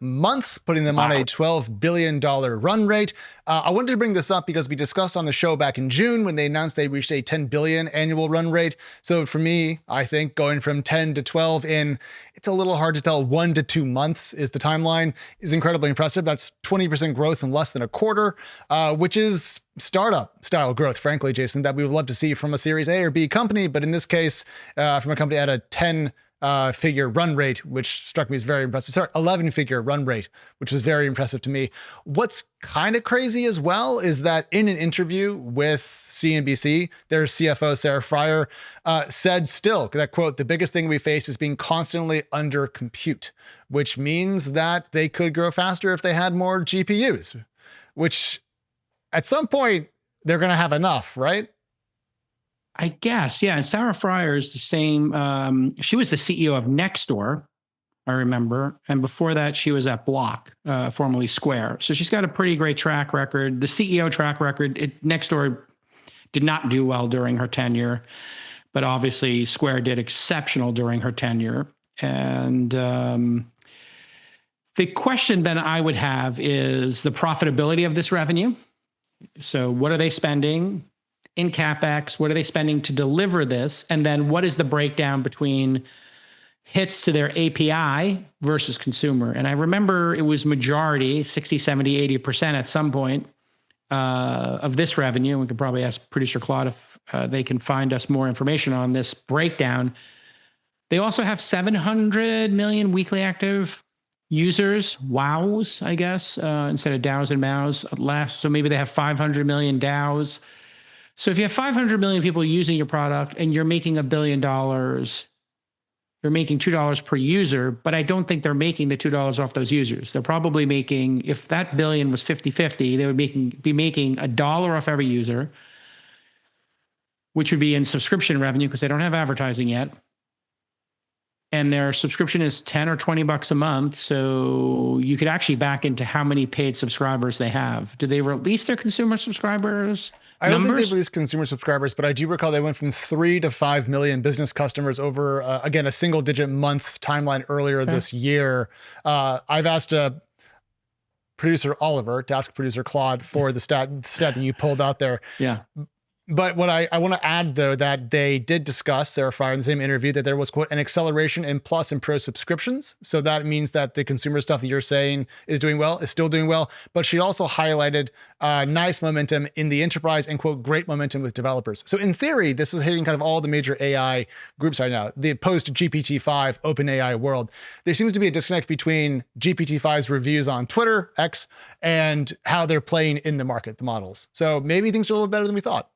Speaker 1: month, putting them on a $12 billion run rate. I wanted to bring this up because we discussed on the show back in June when they announced they reached a 10 billion annual run rate. So for me, I think going from 10 to 12 it's a little hard to tell, 1 to 2 months is the timeline, is incredibly impressive. That's 20% growth in less than a quarter, which is startup style growth, frankly, Jason, that we would love to see from a Series A or B company. But in this case, from a company at a 10-figure run rate, which struck me as very impressive. Sorry, 11-figure run rate, which was very impressive to me. What's kind of crazy as well is that in an interview with CNBC, their CFO, Sarah Fryer, said still that, quote, the biggest thing we face is being constantly under compute, which means that they could grow faster if they had more GPUs, which at some point they're going to have enough, right?
Speaker 2: I guess, yeah. And Sarah Fryer is the same. She was the CEO of Nextdoor, I remember. And before that, she was at Block, formerly Square. So she's got a pretty great track record. The CEO track record, Nextdoor did not do well during her tenure, but obviously Square did exceptional during her tenure. And the question then I would have is the profitability of this revenue. So what are they spending in CapEx? What are they spending to deliver this? And then what is the breakdown between hits to their API versus consumer? And I remember it was majority, 60, 70, 80% at some point of this revenue. We could probably ask producer Claude if they can find us more information on this breakdown. They also have 700 million weekly active users, WOWs, I guess, instead of DAOs and MAOs last. So maybe they have 500 million DAOs. So if you have 500 million people using your product and you're making $1 billion, you're making $2 per user, but I don't think they're making the $2 off those users. They're probably making, if that billion was 50-50, they would be making $1 off every user, which would be in subscription revenue because they don't have advertising yet. And their subscription is 10 or 20 bucks a month. So you could actually back into how many paid subscribers they have. Do they release their consumer subscribers?
Speaker 1: I don't think they've released consumer subscribers, but I do recall they went from 3 to 5 million business customers over, again, a single digit month timeline earlier this year. I've asked producer Oliver to ask producer Claude for the stat that you pulled out there.
Speaker 2: Yeah.
Speaker 1: But what I want to add, though, that they did discuss, Sarah Fryer, in the same interview, that there was, quote, an acceleration in Plus and Pro subscriptions. So that means that the consumer stuff that you're saying is doing well, is still doing well. But she also highlighted nice momentum in the enterprise and, quote, great momentum with developers. So in theory, this is hitting kind of all the major AI groups right now. The post-GPT-5 OpenAI world, there seems to be a disconnect between GPT-5's reviews on Twitter, X, and how they're playing in the market, the models. So maybe things are a little better than we thought.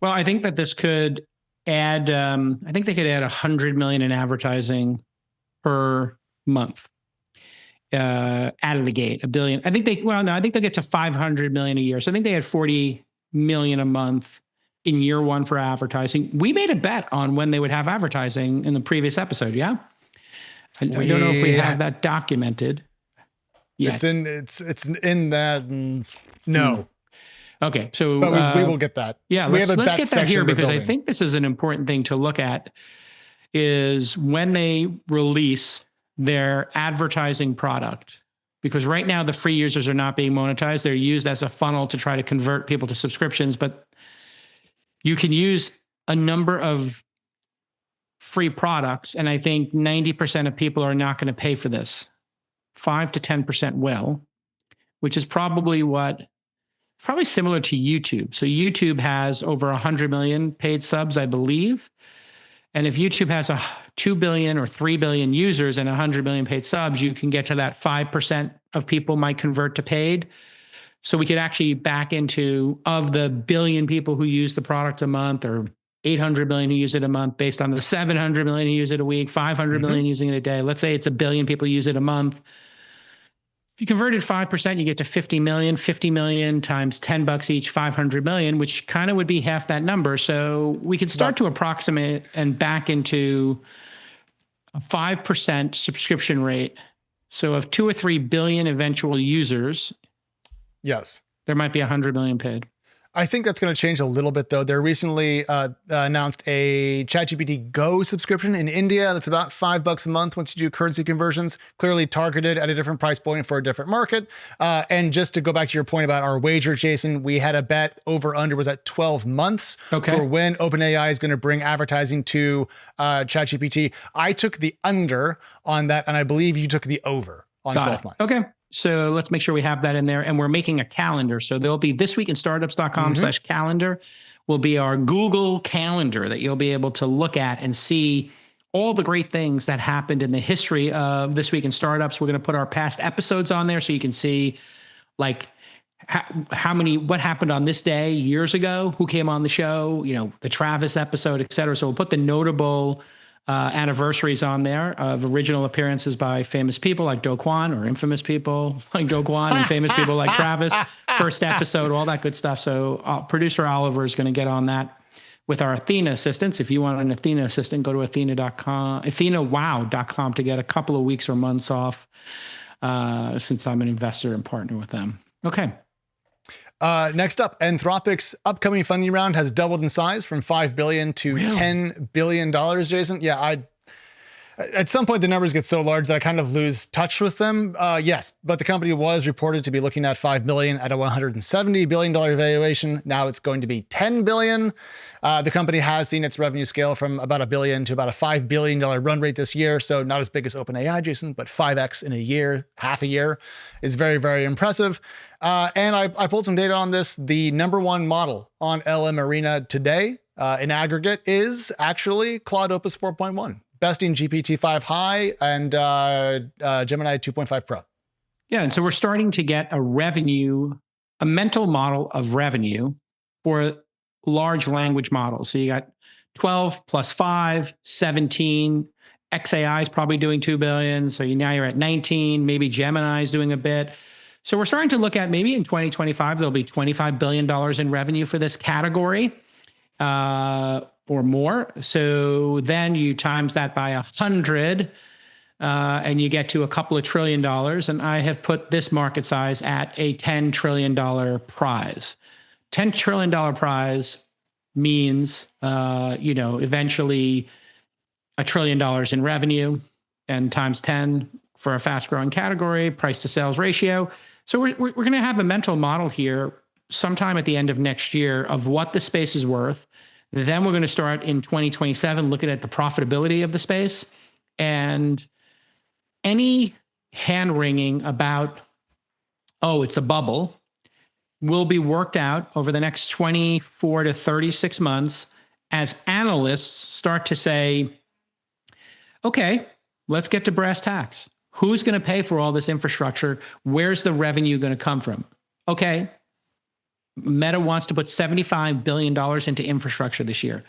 Speaker 2: Well, I think that this could add, I think they could add 100 million in advertising per month out of the gate, $1 billion. I think they'll get to 500 million a year. So I think they had 40 million a month in year one for advertising. We made a bet on when they would have advertising in the previous episode. Yeah. I don't know if we have that documented yet.
Speaker 1: It's in that. No.
Speaker 2: Okay, so
Speaker 1: but we will get that.
Speaker 2: Yeah, let's get that here, because I think this is an important thing to look at, is when they release their advertising product. Because right now the free users are not being monetized. They're used as a funnel to try to convert people to subscriptions, but you can use a number of free products, and I think 90% of people are not going to pay for this. 5 to 10% will, which is probably similar to YouTube. So YouTube has over 100 million paid subs, I believe. And if YouTube has 2 billion or 3 billion users and 100 million paid subs, you can get to that 5% of people might convert to paid. So we could actually back into, of the billion people who use the product a month, or 800 million who use it a month, based on the 700 million who use it a week, 500 million using it a day. Let's say it's 1 billion people use it a month. If you converted 5%, you get to 50 million. 50 million times $10 each, 500 million, which kind of would be half that number. So we could start to approximate and back into a 5% subscription rate. So of 2 or 3 billion eventual users,
Speaker 1: yes,
Speaker 2: there might be 100 million paid.
Speaker 1: I think that's going to change a little bit, though. They recently announced a ChatGPT Go subscription in India. That's about $5 a month once you do currency conversions, clearly targeted at a different price point for a different market. And just to go back to your point about our wager, Jason, we had a bet over under was at 12 months for when OpenAI is going to bring advertising to ChatGPT. I took the under on that, and I believe you took the over on 12 months.
Speaker 2: Okay. So let's make sure we have that in there. And we're making a calendar. So there'll be thisweekinstartups.com/calendar will be our Google calendar that you'll be able to look at and see all the great things that happened in the history of This Week in Startups. We're going to put our past episodes on there so you can see like what happened on this day years ago, who came on the show, the Travis episode, et cetera. So we'll put the notable anniversaries on there of original appearances by famous people like Do Kwon, or infamous people like Do Kwon, and famous people like Travis. First episode, all that good stuff. So producer Oliver is going to get on that with our Athena assistants. If you want an Athena assistant, go to athenawow.com to get a couple of weeks or months off, since I'm an investor and partner with them. Okay.
Speaker 1: Next up, Anthropic's upcoming funding round has doubled in size from $5 billion to $10 billion, Jason. Yeah, at some point the numbers get so large that I kind of lose touch with them. Yes, but the company was reported to be looking at $5 billion at a $170 billion valuation. Now it's going to be $10 billion. The company has seen its revenue scale from about $1 billion to about a $5 billion run rate this year. So not as big as OpenAI, Jason, but 5x in a year, half a year, is very, very impressive. And I pulled some data on this. The #1 model on LM Arena today in aggregate is actually Claude Opus 4.1. Besting GPT-5 High and Gemini 2.5 Pro.
Speaker 2: Yeah, and so we're starting to get a mental model of revenue for large language models. So you got 12 plus 5, 17. XAI is probably doing 2 billion. So now you're at 19. Maybe Gemini is doing a bit. So we're starting to look at maybe in 2025, there'll be $25 billion in revenue for this category. Or more. So then you times that by 100 and you get to a couple of $1 trillion. And I have put this market size at a $10 trillion prize. $10 trillion prize means, eventually $1 trillion in revenue, and times 10 for a fast growing category, price to sales ratio. So we're going to have a mental model here sometime at the end of next year of what the space is worth. Then we're going to start in 2027 looking at the profitability of the space, and any hand wringing about, oh, it's a bubble, will be worked out over the next 24 to 36 months as analysts start to say, okay, let's get to brass tacks. Who's going to pay for all this infrastructure? Where's the revenue going to come from? Okay, Meta wants to put $75 billion into infrastructure this year.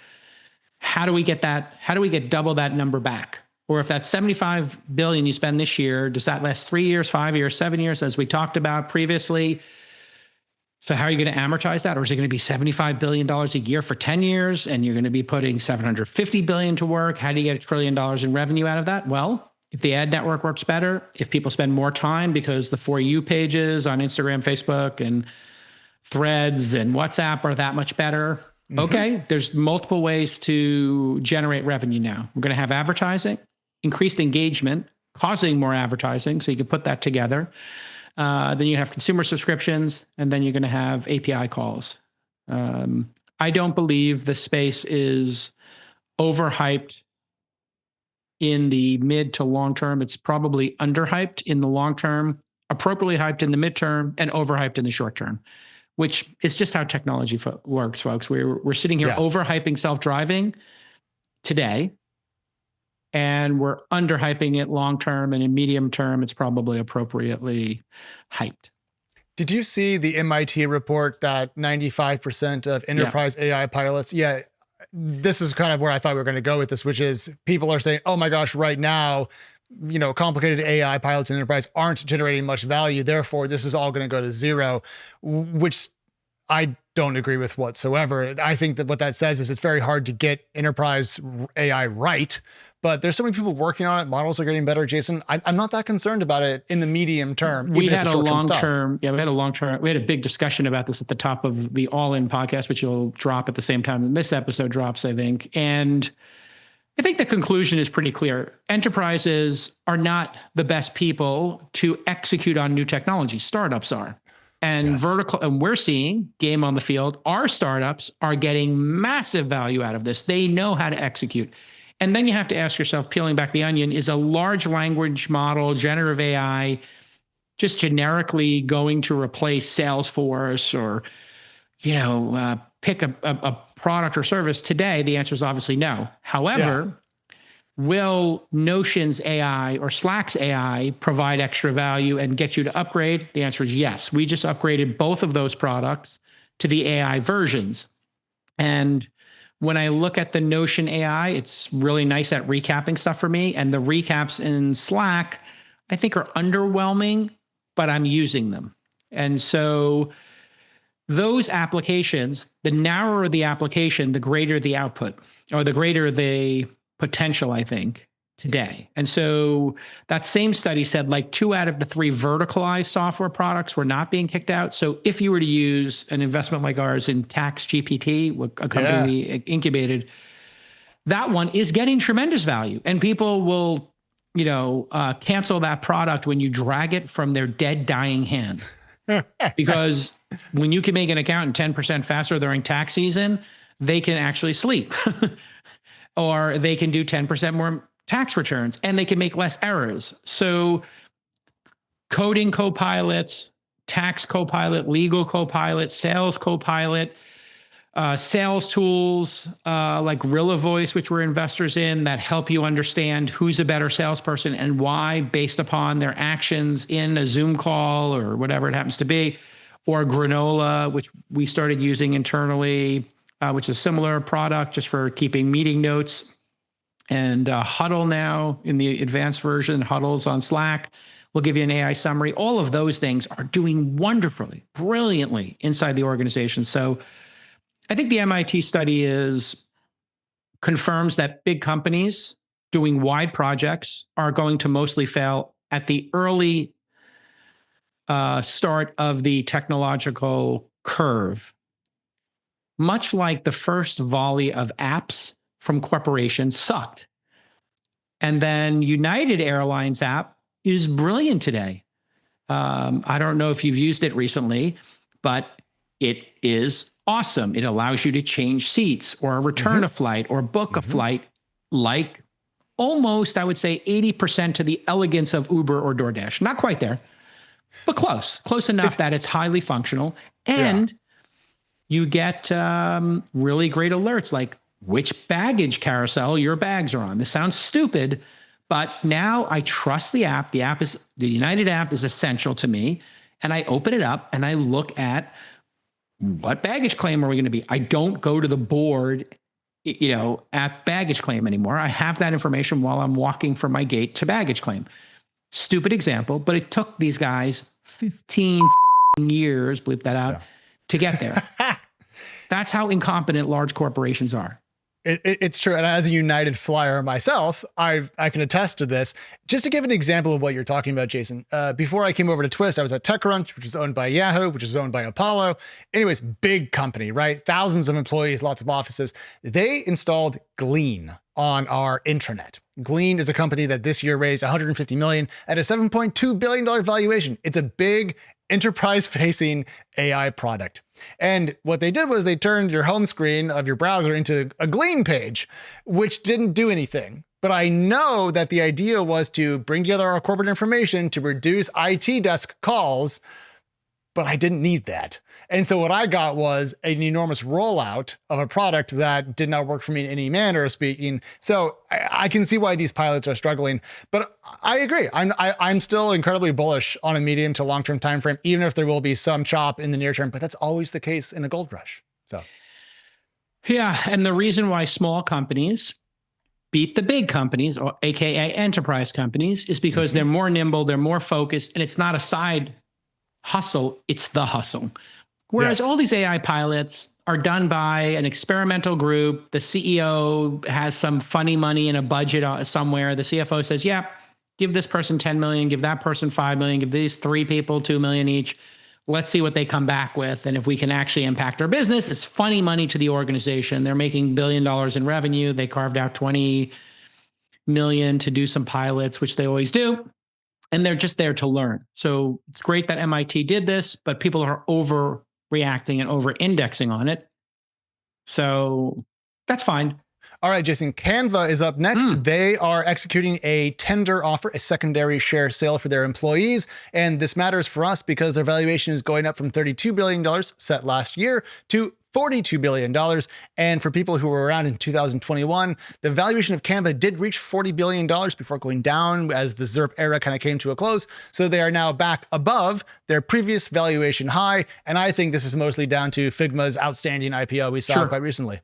Speaker 2: How do we get that? How do we get double that number back? Or if that's $75 billion you spend this year, does that last 3 years, 5 years, 7 years, as we talked about previously? So how are you going to amortize that? Or is it going to be $75 billion a year for 10 years and you're going to be putting $750 billion to work? How do you get $1 trillion in revenue out of that? Well, if the ad network works better, if people spend more time because the For You pages on Instagram, Facebook, and Threads and WhatsApp are that much better. Okay, there's multiple ways to generate revenue now. We're going to have advertising, increased engagement, causing more advertising, so you can put that together. Then you have consumer subscriptions, and then you're going to have API calls. I don't believe the space is overhyped in the mid to long term. It's probably underhyped in the long term, appropriately hyped in the midterm, and overhyped in the short term, which is just how technology works, folks. We're sitting here overhyping self-driving today, and we're underhyping it long term, and in medium term, it's probably appropriately hyped.
Speaker 1: Did you see the MIT report that 95% of enterprise AI pilots, this is kind of where I thought we were going to go with this, which is people are saying, oh my gosh, right now, complicated AI pilots in enterprise aren't generating much value. Therefore, this is all going to go to zero, which I don't agree with whatsoever. I think that what that says is it's very hard to get enterprise AI right, but there's so many people working on it. Models are getting better, Jason. I'm not that concerned about it in the medium term.
Speaker 2: We had a long-term, we had a big discussion about this at the top of the All In podcast, which will drop at the same time this episode drops, I think. And I think the conclusion is pretty clear. Enterprises are not the best people to execute on new technology. Startups are. And vertical, and we're seeing game on the field. Our startups are getting massive value out of this. They know how to execute. And then you have to ask yourself, peeling back the onion, is a large language model, generative AI, just generically going to replace Salesforce or, pick a product or service today? The answer is obviously no. However, will Notion's AI or Slack's AI provide extra value and get you to upgrade? The answer is yes. We just upgraded both of those products to the AI versions. And when I look at the Notion AI, it's really nice at recapping stuff for me. And the recaps in Slack, I think, are underwhelming, but I'm using them. And so those applications, the narrower the application, the greater the output, or the greater the potential, I think, today. And so that same study said like 2 out of the 3 verticalized software products were not being kicked out. So if you were to use an investment like ours in Tax GPT, a company we incubated, that one is getting tremendous value. And people will, cancel that product when you drag it from their dead, dying hand. Because when you can make an accountant 10% faster during tax season, they can actually sleep. Or they can do 10% more tax returns, and they can make less errors. So coding copilots, tax copilot, legal copilot, sales copilot, sales tools like Rilla Voice, which we're investors in, that help you understand who's a better salesperson and why based upon their actions in a Zoom call or whatever it happens to be, or Granola, which we started using internally, which is a similar product just for keeping meeting notes. And Huddle now in the advanced version, Huddle's on Slack, will give you an AI summary. All of those things are doing wonderfully, brilliantly inside the organization. So I think the MIT study confirms that big companies doing wide projects are going to mostly fail at the early start of the technological curve. Much like the first volley of apps from corporations sucked. And then United Airlines app is brilliant today. I don't know if you've used it recently, but it is awesome. It allows you to change seats or return a flight or book a flight like almost, I would say, 80% to the elegance of Uber or DoorDash. Not quite there, but close enough that it's highly functional. And you get really great alerts like which baggage carousel your bags are on. This sounds stupid, but now I trust the app. The United app is essential to me. And I open it up and I look at what baggage claim are we going to be? I don't go to the board, at baggage claim anymore. I have that information while I'm walking from my gate to baggage claim. Stupid example, but it took these guys 15 years, bleep that out, to get there. That's how incompetent large corporations are.
Speaker 1: It's true. And as a United flyer myself, I can attest to this. Just to give an example of what you're talking about, Jason, before I came over to Twist, I was at TechCrunch, which is owned by Yahoo, which is owned by Apollo. Anyways, big company, right? Thousands of employees, lots of offices. They installed Glean on our intranet. Glean is a company that this year raised $150 million at a $7.2 billion valuation. It's a big enterprise-facing AI product. And what they did was they turned your home screen of your browser into a Glean page, which didn't do anything. But I know that the idea was to bring together our corporate information to reduce IT desk calls, but I didn't need that. And so what I got was an enormous rollout of a product that did not work for me in any manner of speaking. So I can see why these pilots are struggling, but I agree. I'm still incredibly bullish on a medium to long-term time frame, even if there will be some chop in the near term, but that's always the case in a gold rush. So
Speaker 2: yeah, and the reason why small companies beat the big companies, or AKA enterprise companies, is because they're more nimble, they're more focused, and it's not a side hustle, it's the hustle. Whereas all these AI pilots are done by an experimental group. The CEO has some funny money in a budget somewhere. The CFO says, yeah, give this person 10 million, give that person 5 million, give these 3 people 2 million each. Let's see what they come back with. And if we can actually impact our business, it's funny money to the organization. They're making $1 billion in revenue. They carved out 20 million to do some pilots, which they always do. And they're just there to learn. So it's great that MIT did this, but people are overreacting and over-indexing on it. So that's fine.
Speaker 1: All right, Jason, Canva is up next. They are executing a tender offer, a secondary share sale for their employees. And this matters for us because their valuation is going up from $32 billion set last year to $42 billion. And for people who were around in 2021, the valuation of Canva did reach $40 billion before going down as the ZERP era kind of came to a close. So they are now back above their previous valuation high. And I think this is mostly down to Figma's outstanding IPO we saw quite recently.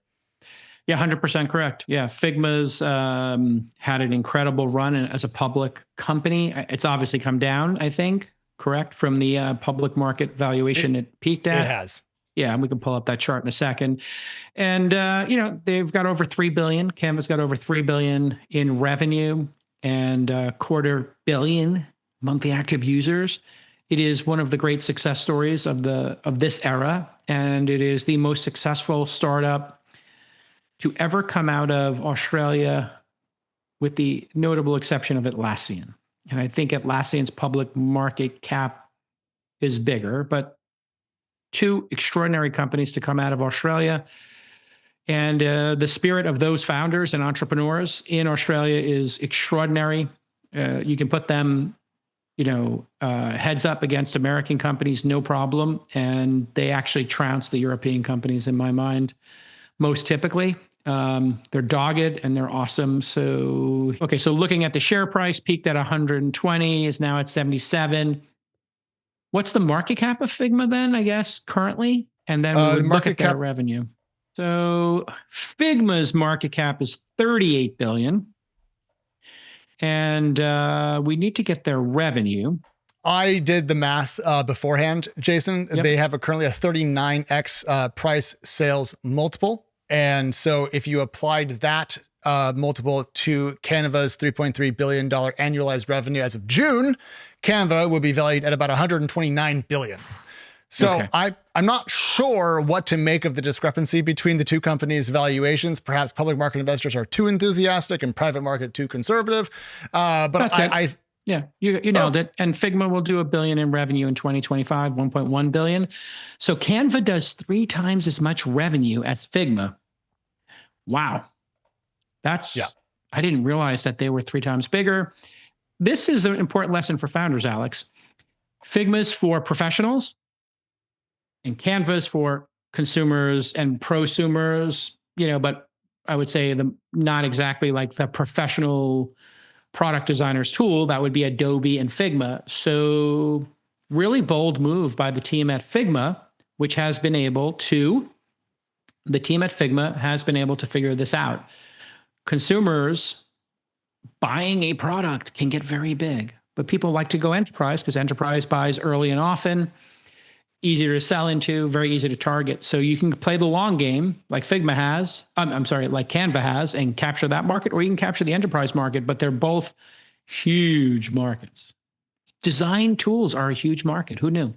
Speaker 2: Yeah, 100% correct. Yeah, Figma's had an incredible run as a public company. It's obviously come down, I think, correct, from the public market valuation it peaked at.
Speaker 1: It has.
Speaker 2: Yeah, and we can pull up that chart in a second. And, they've got over 3 billion. Canva's got over 3 billion in revenue and $250 million monthly active users. It is one of the great success stories of this era. And it is the most successful startup to ever come out of Australia, with the notable exception of Atlassian. And I think Atlassian's public market cap is bigger, but 2 extraordinary companies to come out of Australia. And the spirit of those founders and entrepreneurs in Australia is extraordinary. You can put them, heads up against American companies, no problem. And they actually trounce the European companies in my mind, most typically. They're dogged and they're awesome. So looking at the share price, peaked at 120, is now at 77. What's the market cap of Figma then, I guess, currently? And then we would look at their revenue. So Figma's market cap is 38 billion. And we need to get their revenue.
Speaker 1: I did the math beforehand, Jason.
Speaker 2: Yep.
Speaker 1: They have currently a 39x price sales multiple. And so if you applied that multiple to Canva's $3.3 billion annualized revenue as of June, Canva would be valued at about $129 billion. So I'm not sure what to make of the discrepancy between the 2 companies' valuations. Perhaps public market investors are too enthusiastic and private market too conservative. But
Speaker 2: Yeah, you nailed it. And Figma will do $1 billion in revenue in 2025, 1.1 billion. So Canva does 3 times as much revenue as Figma. Wow. I didn't realize that they were 3 times bigger. This is an important lesson for founders, Alex. Figma's for professionals and Canva's for consumers and prosumers, but I would say not exactly like the professional product designer's tool. That would be Adobe and Figma. So really bold move by the team at Figma, which has been able to, figure this out. Consumers buying a product can get very big, but people like to go enterprise because enterprise buys early and often, easier to sell into, very easy to target. So you can play the long game like Figma has, like Canva has, and capture that market, or you can capture the enterprise market, but they're both huge markets. Design tools are a huge market. Who knew?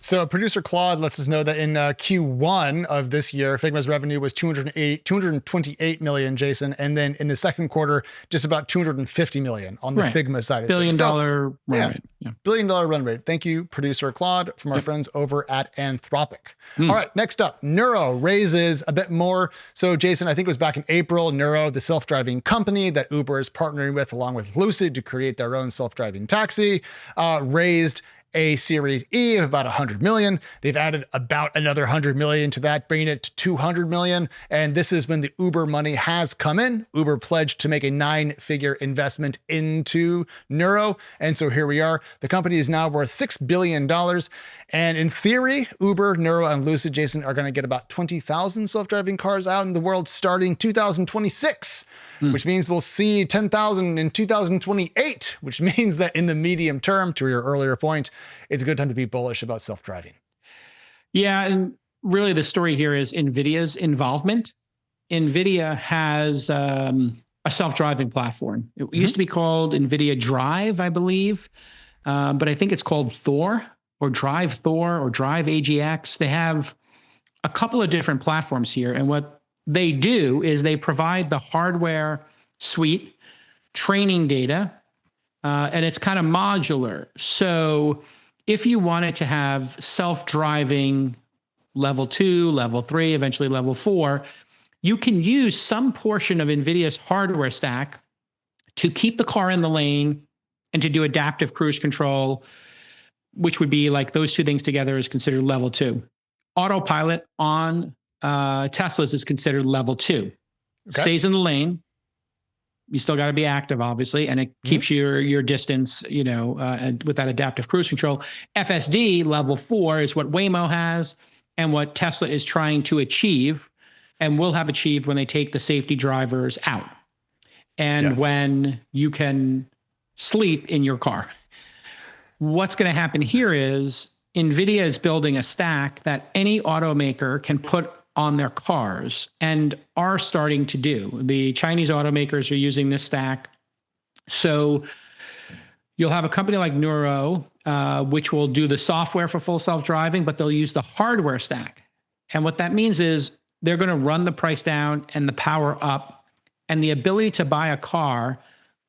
Speaker 1: So producer Claude lets us know that in Q1 of this year, Figma's revenue was 228 million, Jason. And then in the second quarter, just about 250 million on the Figma side of
Speaker 2: things. $1 billion run rate.
Speaker 1: Yeah. $1 billion run rate. Thank you, producer Claude, from our friends over at Anthropic. All right, next up, Nuro raises a bit more. So Jason, I think it was back in April, Nuro, the self-driving company that Uber is partnering with along with Lucid to create their own self-driving taxi, raised a Series E of about 100 million. They've added about another 100 million to that, bringing it to 200 million. And this is when the Uber money has come in. Uber pledged to make a 9-figure investment into Nuro. And so here we are. The company is now worth $6 billion. And in theory, Uber, Nuro, and Lucid, Jason, are going to get about 20,000 self-driving cars out in the world starting 2026. Which means we'll see 10,000 in 2028, which means that in the medium term, to your earlier point, it's a good time to be bullish about self-driving.
Speaker 2: Yeah, and really the story here is NVIDIA's involvement. NVIDIA has a self-driving platform. It used to be called NVIDIA Drive, I believe, but I think it's called Thor or Drive AGX. They have a couple of different platforms here, and what they do is they provide the hardware suite, training data, and it's kind of modular. So if you wanted to have self-driving level 2, level 3, eventually level 4, you can use some portion of NVIDIA's hardware stack to keep the car in the lane and to do adaptive cruise control, which would be like those two things together is considered level 2. Autopilot on Tesla's is considered level 2. Okay. Stays in the lane. You still got to be active, obviously, and it keeps your distance, and with that adaptive cruise control. FSD level 4 is what Waymo has and what Tesla is trying to achieve and will have achieved when they take the safety drivers out. And when you can sleep in your car. What's going to happen here is NVIDIA is building a stack that any automaker can put on their cars and are starting to do. The Chinese automakers are using this stack. So you'll have a company like Nuro, which will do the software for full self-driving, but they'll use the hardware stack. And what that means is they're going to run the price down and the power up, and the ability to buy a car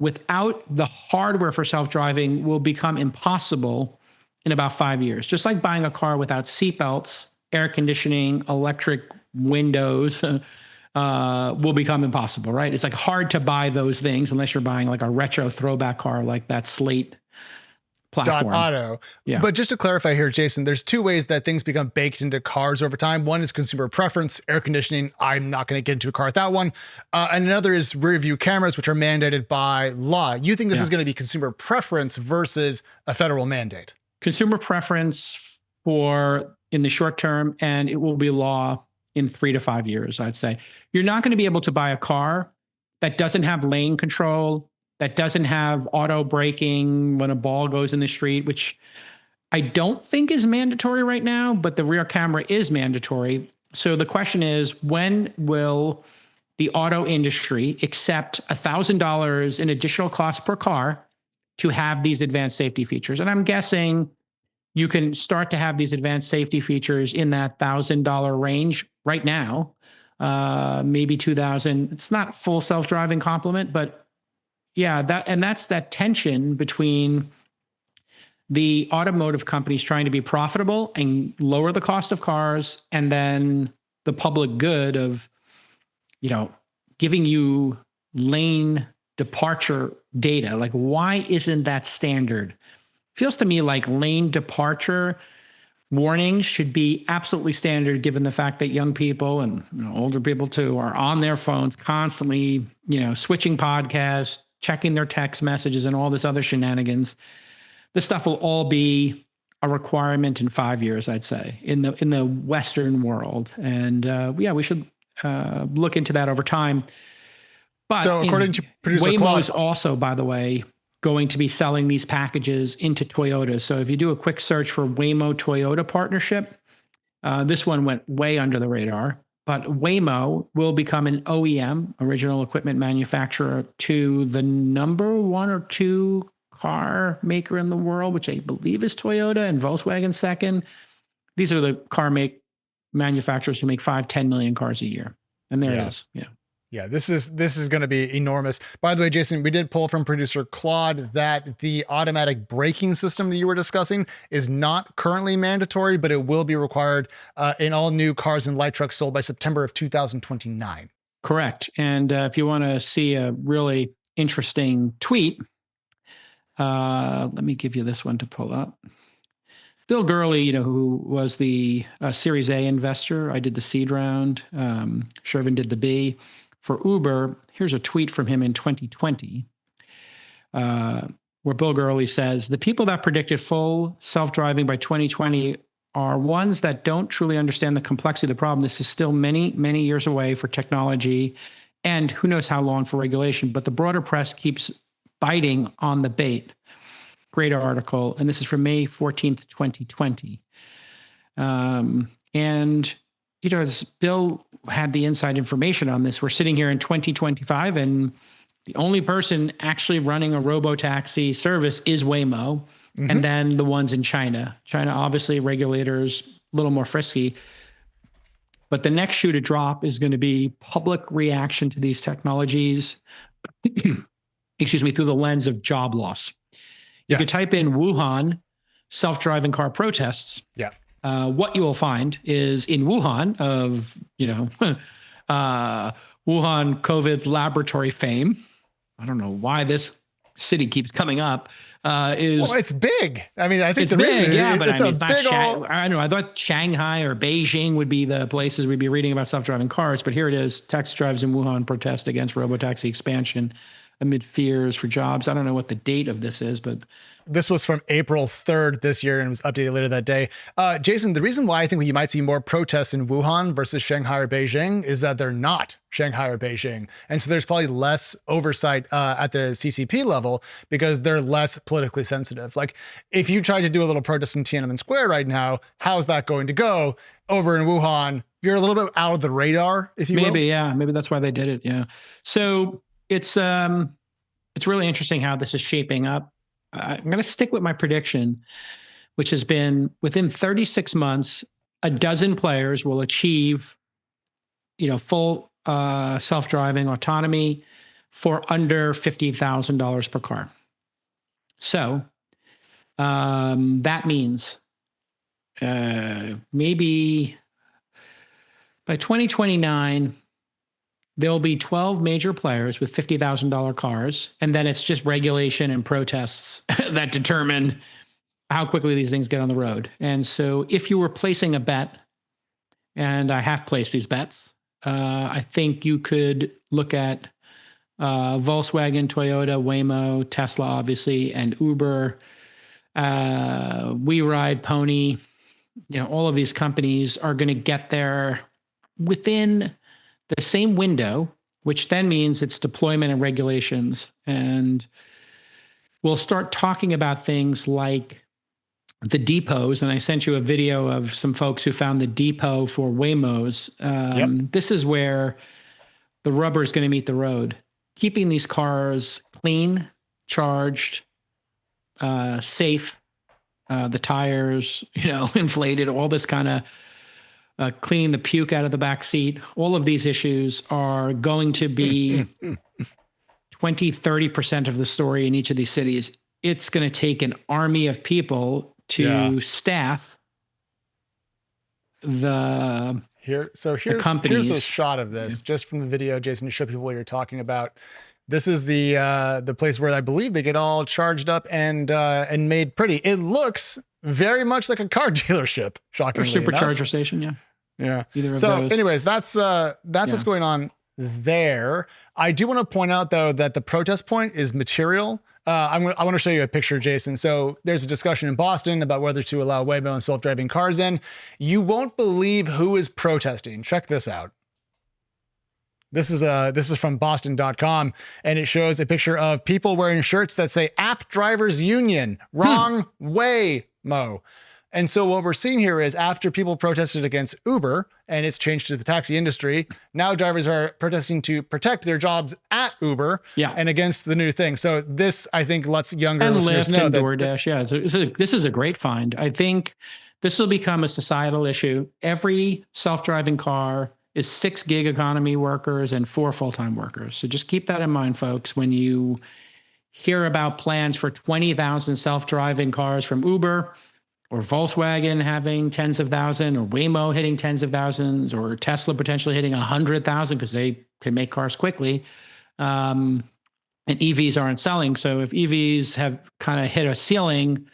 Speaker 2: without the hardware for self-driving will become impossible in about 5 years. Just like buying a car without seatbelts, air conditioning, electric windows will become impossible, right? It's like hard to buy those things unless you're buying like a retro throwback car like that Slate platform.
Speaker 1: .auto.
Speaker 2: Yeah.
Speaker 1: But just to clarify here, Jason, there's 2 ways that things become baked into cars over time. One is consumer preference, air conditioning. I'm not going to get into a car with that one. And another is rear view cameras, which are mandated by law. You think this is going to be consumer preference versus a federal mandate?
Speaker 2: Consumer preference in the short term, and it will be law in 3 to 5 years, I'd say. You're not going to be able to buy a car that doesn't have lane control, that doesn't have auto braking when a ball goes in the street, which I don't think is mandatory right now, but the rear camera is mandatory. So the question is, when will the auto industry accept $1,000 in additional cost per car to have these advanced safety features? And I'm guessing you can start to have these advanced safety features in that $1,000 range right now, maybe $2,000. It's not full self-driving complement, but Yeah, that's that tension between the automotive companies trying to be profitable and lower the cost of cars, and then the public good of, giving you lane departure data. Like, why isn't that standard? Feels to me like lane departure warnings should be absolutely standard, given the fact that young people and older people too are on their phones constantly, switching podcasts, checking their text messages, and all this other shenanigans. This stuff will all be a requirement in 5 years, I'd say, in the Western world. And we should look into that over time. But
Speaker 1: so according to producer
Speaker 2: Waymo
Speaker 1: Claude,
Speaker 2: is also, by the way, going to be selling these packages into Toyota. So if you do a quick search for Waymo Toyota partnership, this one went way under the radar. But Waymo will become an OEM, original equipment manufacturer, to the number 1 or 2 car maker in the world, which I believe is Toyota, and Volkswagen second. These are the car manufacturers who make 5-10 million cars a year. And there it is. Yeah.
Speaker 1: Yeah, this is going to be enormous. By the way, Jason, we did pull from producer Claude that the automatic braking system that you were discussing is not currently mandatory, but it will be required in all new cars and light trucks sold by September of 2029.
Speaker 2: Correct. And if you want to see a really interesting tweet, let me give you this one to pull up. Bill Gurley, who was the Series A investor. I did the seed round. Shervin did the B. For Uber, here's a tweet from him in 2020, where Bill Gurley says, "The people that predicted full self-driving by 2020 are ones that don't truly understand the complexity of the problem. This is still many, many years away for technology, and who knows how long for regulation, but the broader press keeps biting on the bait." Great article. And this is from May 14th, 2020. This Bill had the inside information on this. We're sitting here in 2025, and the only person actually running a robotaxi service is Waymo, and then the ones in China. China, obviously, regulators a little more frisky. But the next shoe to drop is going to be public reaction to these technologies, through the lens of job loss. If you type in Wuhan self-driving car protests, what you will find is in Wuhan of, Wuhan COVID laboratory fame. I don't know why this city keeps coming up. Well,
Speaker 1: it's big. I mean, I think
Speaker 2: it's
Speaker 1: the
Speaker 2: big,
Speaker 1: reason
Speaker 2: but
Speaker 1: it's
Speaker 2: I mean, I don't know. I thought Shanghai or Beijing would be the places we'd be reading about self-driving cars, but here it is. Taxi drivers in Wuhan protest against robotaxi expansion amid fears for jobs. I don't know what the date of this is, but
Speaker 1: this was from April 3rd this year and was updated later that day. Jason, the reason why I think you might see more protests in Wuhan versus Shanghai or Beijing is that they're not Shanghai or Beijing. And so there's probably less oversight at the CCP level because they're less politically sensitive. Like if you try to do a little protest in Tiananmen Square right now, how's that going to go? Over in Wuhan, you're a little bit out of the radar, if you will.
Speaker 2: Maybe that's why they did it. Yeah. So it's really interesting how this is shaping up. I'm going to stick with my prediction, which has been within 36 months, a dozen players will achieve, full self-driving autonomy for under $50,000 per car. So that means maybe by 2029, there'll be 12 major players with $50,000 cars, and then it's just regulation and protests that determine how quickly these things get on the road. And so if you were placing a bet, and I have placed these bets, I think you could look at Volkswagen, Toyota, Waymo, Tesla, obviously, and Uber, WeRide, Pony. All of these companies are going to get there within the same window, which then means it's deployment and regulations. And we'll start talking about things like the depots. And I sent you a video of some folks who found the depot for Waymos. This is where the rubber is going to meet the road. Keeping these cars clean, charged, safe, the tires, inflated, all this kind of cleaning the puke out of the back seat. All of these issues are going to be 20-30% of the story in each of these cities. It's going to take an army of people to staff the
Speaker 1: here's
Speaker 2: companies.
Speaker 1: a shot of this just from the video, Jason, to show people what you're talking about. This is the place where I believe they get all charged up and made pretty. It looks very much like a car dealership, shockingly
Speaker 2: or supercharger
Speaker 1: enough.
Speaker 2: station.
Speaker 1: Yeah.
Speaker 2: Either of
Speaker 1: So
Speaker 2: those.
Speaker 1: anyways, that's what's going on there. I do want to point out though that the protest point is material. I want to show you a picture, Jason. So there's a discussion in Boston about whether to allow Waymo and self-driving cars in. You won't believe who is protesting. Check this out. This is from Boston.com, and it shows a picture of people wearing shirts that say App Drivers Union. Wrong way, Mo. And so what we're seeing here is after people protested against Uber and it's changed to the taxi industry, now drivers are protesting to protect their jobs at Uber and against the new thing. So this, I think, lets younger
Speaker 2: and
Speaker 1: listeners
Speaker 2: Lyft
Speaker 1: know
Speaker 2: and
Speaker 1: that
Speaker 2: DoorDash. Yeah, this is a great find. I think this will become a societal issue. Every self-driving car is 6 gig economy workers and 4 full-time workers. So just keep that in mind, folks, when you hear about plans for 20,000 self-driving cars from Uber, or Volkswagen having tens of thousands, or Waymo hitting tens of thousands, or Tesla potentially hitting 100,000 because they can make cars quickly. And EVs aren't selling. So if EVs have kind of hit a ceiling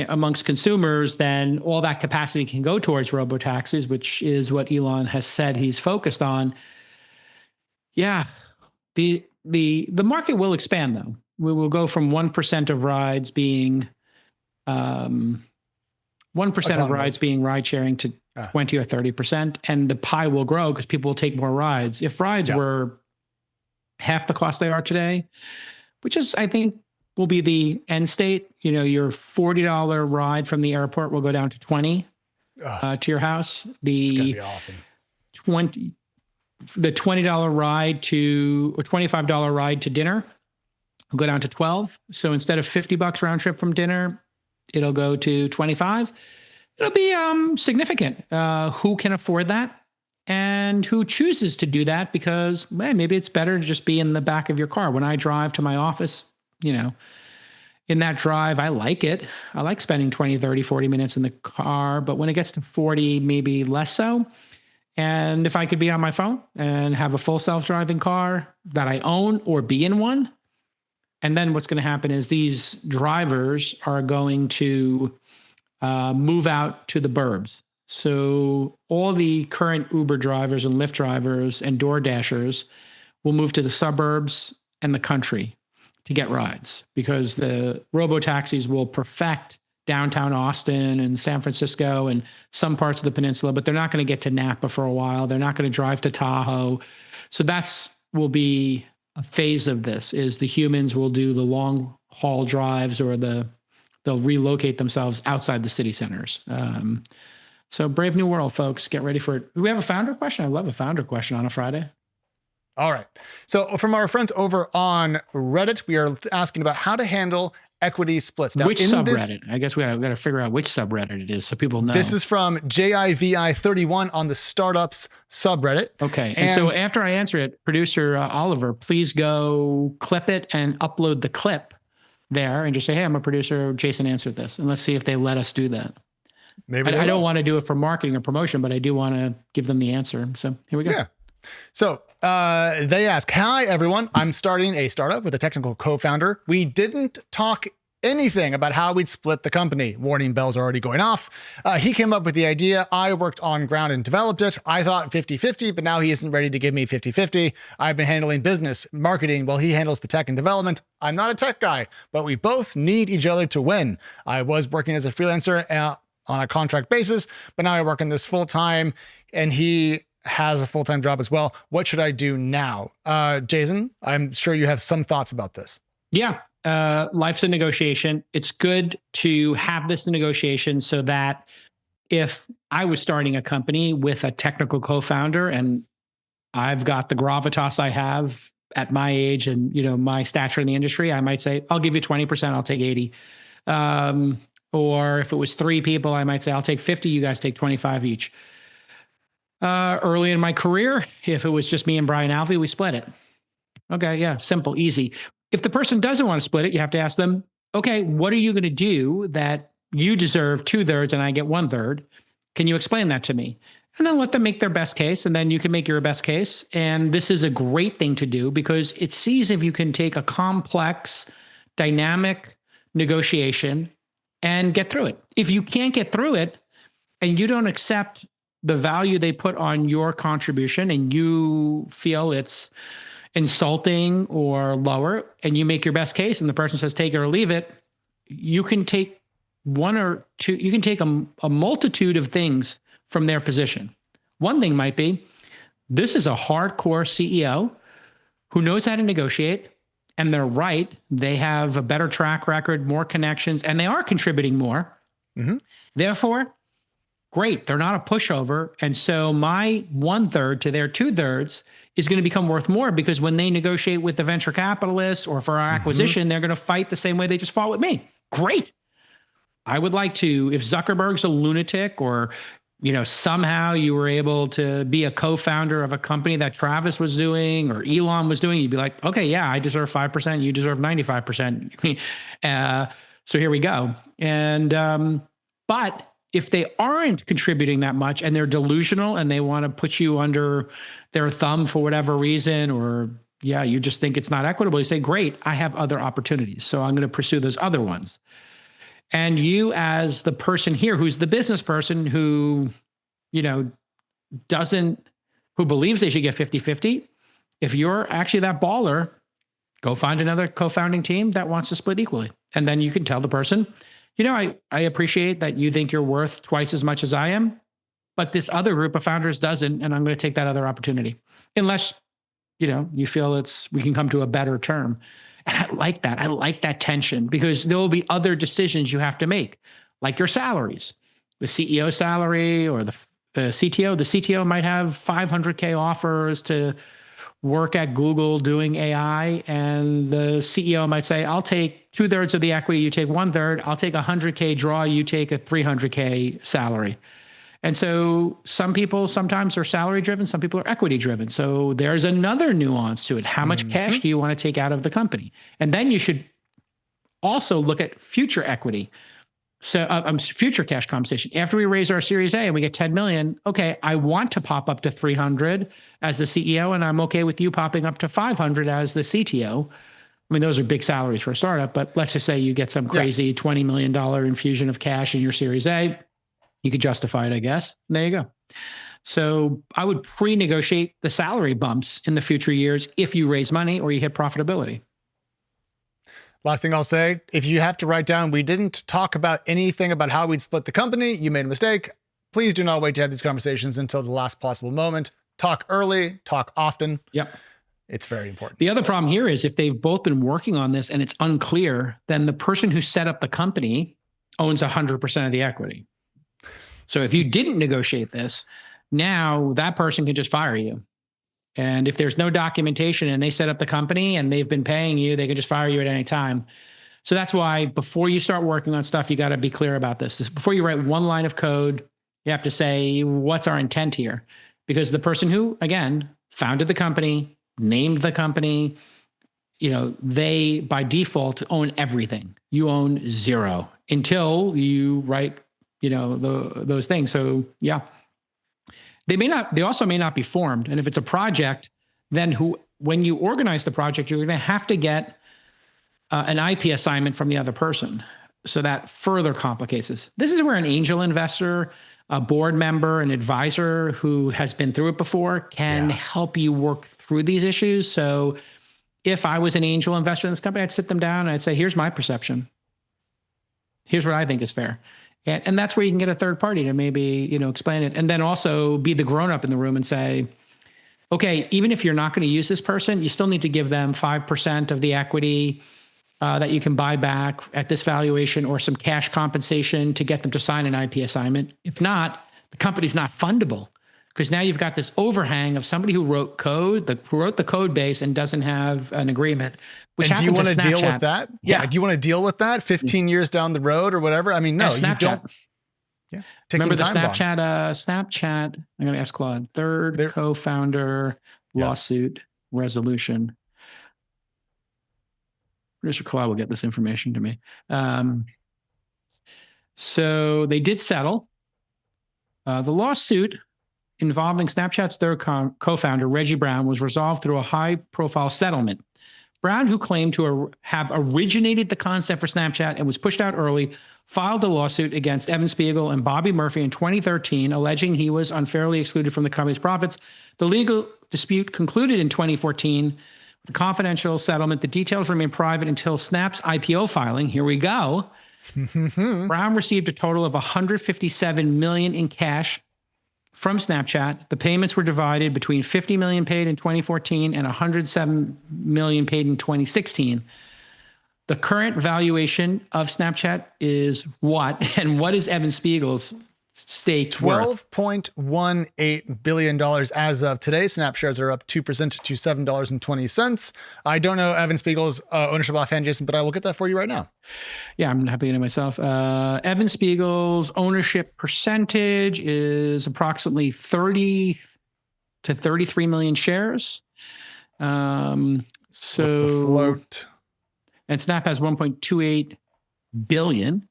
Speaker 2: amongst consumers, then all that capacity can go towards robotaxis, which is what Elon has said he's focused on. Yeah, the market will expand though. We will go from 1% of rides being 1% of rides being ride sharing to 20 or 30%, and the pie will grow because people will take more rides. If rides were half the cost they are today, which is, I think, will be the end state. You know, your $40 ride from the airport will go down to $20 to your house.
Speaker 1: It's gonna be awesome.
Speaker 2: The $20 ride to, or $25 ride to dinner will go down to $12. So instead of $50 round trip from dinner, it'll go to 25. It'll be significant. Who can afford that and who chooses to do that? Because maybe it's better to just be in the back of your car. When I drive to my office, you know, in that drive, I like it. I like spending 20, 30, 40 minutes in the car. But when it gets to 40, maybe less so. And if I could be on my phone and have a full self-driving car that I own or be in one, and then what's going to happen is these drivers are going to move out to the burbs. So all the current Uber drivers and Lyft drivers and DoorDashers will move to the suburbs and the country to get rides, because the robotaxis will perfect downtown Austin and San Francisco and some parts of the peninsula, but they're not going to get to Napa for a while. They're not going to drive to Tahoe. So will be a phase of this, is the humans will do the long haul drives, or they'll relocate themselves outside the city centers. So brave new world, folks. Get ready for it. Do we have a founder question? I love a founder question on a Friday.
Speaker 1: All right. So from our friends over on Reddit, we are asking about how to handle equity splits. Now,
Speaker 2: which subreddit? I guess we got to figure out which subreddit it is so people know.
Speaker 1: This is from JIVI31 on the startups subreddit.
Speaker 2: Okay. And so after I answer it, producer Oliver, please go clip it and upload the clip there and just say, hey, I'm a producer. Jason answered this. And let's see if they let us do that.
Speaker 1: Maybe
Speaker 2: I don't want to do it for marketing or promotion, but I do want to give them the answer. So here we go.
Speaker 1: Yeah. So they ask, hi, everyone. I'm starting a startup with a technical co-founder. We didn't talk anything about how we'd split the company. Warning bells are already going off. He came up with the idea. I worked on ground and developed it. I thought 50-50, but now he isn't ready to give me 50-50. I've been handling business, marketing, while he handles the tech and development. I'm not a tech guy, but we both need each other to win. I was working as a freelancer on a contract basis, but now I work in this full time, and he has a full-time job as well. What should I do now? Jason, I'm sure you have some thoughts about this.
Speaker 2: Yeah. Life's a negotiation. It's good to have this negotiation so that if I was starting a company with a technical co-founder and I've got the gravitas I have at my age and, you know, my stature in the industry, I might say, I'll give you 20%, I'll take 80. Or if it was 3 people, I might say, I'll take 50, you guys take 25 each. Early in my career, if it was just me and Brian Alvey, we split it. Okay, yeah, simple, easy. If the person doesn't want to split it, you have to ask them, okay, what are you going to do that you deserve 2/3 and I get 1/3? Can you explain that to me? And then let them make their best case, and then you can make your best case. And this is a great thing to do because it sees if you can take a complex, dynamic negotiation and get through it. If you can't get through it and you don't accept the value they put on your contribution and you feel it's insulting or lower, and you make your best case and the person says take it or leave it, you can take one or two, you can take a multitude of things from their position. One thing might be, this is a hardcore CEO who knows how to negotiate, and they're right. They have a better track record, more connections, and they are contributing more.
Speaker 1: Mm-hmm.
Speaker 2: Therefore, great, they're not a pushover. And so my 1/3 to their 2/3 is going to become worth more because when they negotiate with the venture capitalists or for our acquisition, they're going to fight the same way they just fought with me. Great. I would like to, if Zuckerberg's a lunatic or, somehow you were able to be a co-founder of a company that Travis was doing or Elon was doing, you'd be like, okay, yeah, I deserve 5%. You deserve 95%. So here we go. And, but if they aren't contributing that much and they're delusional and they want to put you under their thumb for whatever reason, or you just think it's not equitable, you say, great, I have other opportunities. So I'm going to pursue those other ones. And you as the person here, who's the business person who, who believes they should get 50-50, if you're actually that baller, go find another co-founding team that wants to split equally. And then you can tell the person, I appreciate that you think you're worth twice as much as I am, but this other group of founders doesn't, and I'm going to take that other opportunity. Unless, you feel we can come to a better term. And I like that. I like that tension because there will be other decisions you have to make, like your salaries, the CEO salary or the CTO. The CTO might have 500K offers to work at Google doing AI, and the CEO might say, I'll take 2/3 of the equity, you take 1/3, I'll take 100K draw, you take a 300K salary. And so some people sometimes are salary driven, some people are equity driven. So there's another nuance to it. How much cash do you want to take out of the company? And then you should also look at future equity. So future cash compensation. After we raise our Series A and we get 10 million, okay, I want to pop up to 300 as the CEO, and I'm okay with you popping up to 500 as the CTO. I mean, those are big salaries for a startup, but let's just say you get some crazy $20 million infusion of cash in your Series A. You could justify it, I guess. And there you go. So I would pre-negotiate the salary bumps in the future years if you raise money or you hit profitability.
Speaker 1: Last thing I'll say, if you have to write down, we didn't talk about anything about how we'd split the company, you made a mistake. Please do not wait to have these conversations until the last possible moment. Talk early, talk often.
Speaker 2: Yep.
Speaker 1: It's very important.
Speaker 2: The other problem here is if they've both been working on this and it's unclear, then the person who set up the company owns 100% of the equity. So if you didn't negotiate this, now that person can just fire you. And if there's no documentation and they set up the company and they've been paying you, they can just fire you at any time. So that's why before you start working on stuff, you got to be clear about this. Before you write one line of code, you have to say, what's our intent here? Because the person who, again, founded the company, named the company, they by default own everything. You own zero until you write those things. So yeah, they also may not be formed. And if it's a project, then when you organize the project, you're going to have to get an IP assignment from the other person. So that further complicates this. This is where an angel investor, a board member, an advisor who has been through it before can help you work through these issues. So if I was an angel investor in this company, I'd sit them down and I'd say, here's my perception. Here's what I think is fair. And that's where you can get a third party to maybe, explain it. And then also be the grown-up in the room and say, okay, even if you're not going to use this person, you still need to give them 5% of the equity that you can buy back at this valuation or some cash compensation to get them to sign an IP assignment. If not, the company's not fundable because now you've got this overhang of somebody who wrote the code base and doesn't have an agreement.
Speaker 1: Which and do you want to deal with that? Yeah. Do you want to deal with that 15 years down the road or whatever? I mean, no, you don't. Yeah.
Speaker 2: Remember the Snapchat, I'm going to ask Claude, third co-founder lawsuit resolution. Producer Kalal will get this information to me. So they did settle. The lawsuit involving Snapchat's third co-founder, Reggie Brown, was resolved through a high-profile settlement. Brown, who claimed to have originated the concept for Snapchat and was pushed out early, filed a lawsuit against Evan Spiegel and Bobby Murphy in 2013, alleging he was unfairly excluded from the company's profits. The legal dispute concluded in 2014 with a confidential settlement. The details remain private until Snap's IPO filing. Here we go. Brown received a total of $157 million in cash from Snapchat. The payments were divided between $50 million paid in 2014 and $107 million paid in 2016. The current valuation of Snapchat is what? And what is Evan Spiegel's stake worth?
Speaker 1: $12.18 billion as of today. Snap shares are up 2% to $7.20. I don't know Evan Spiegel's ownership offhand, Jason, but I will get that for you right now.
Speaker 2: Yeah, I'm happy to know myself. Evan Spiegel's ownership percentage is approximately 30 to 33 million shares.
Speaker 1: What's the float?
Speaker 2: And Snap has 1.28 billion.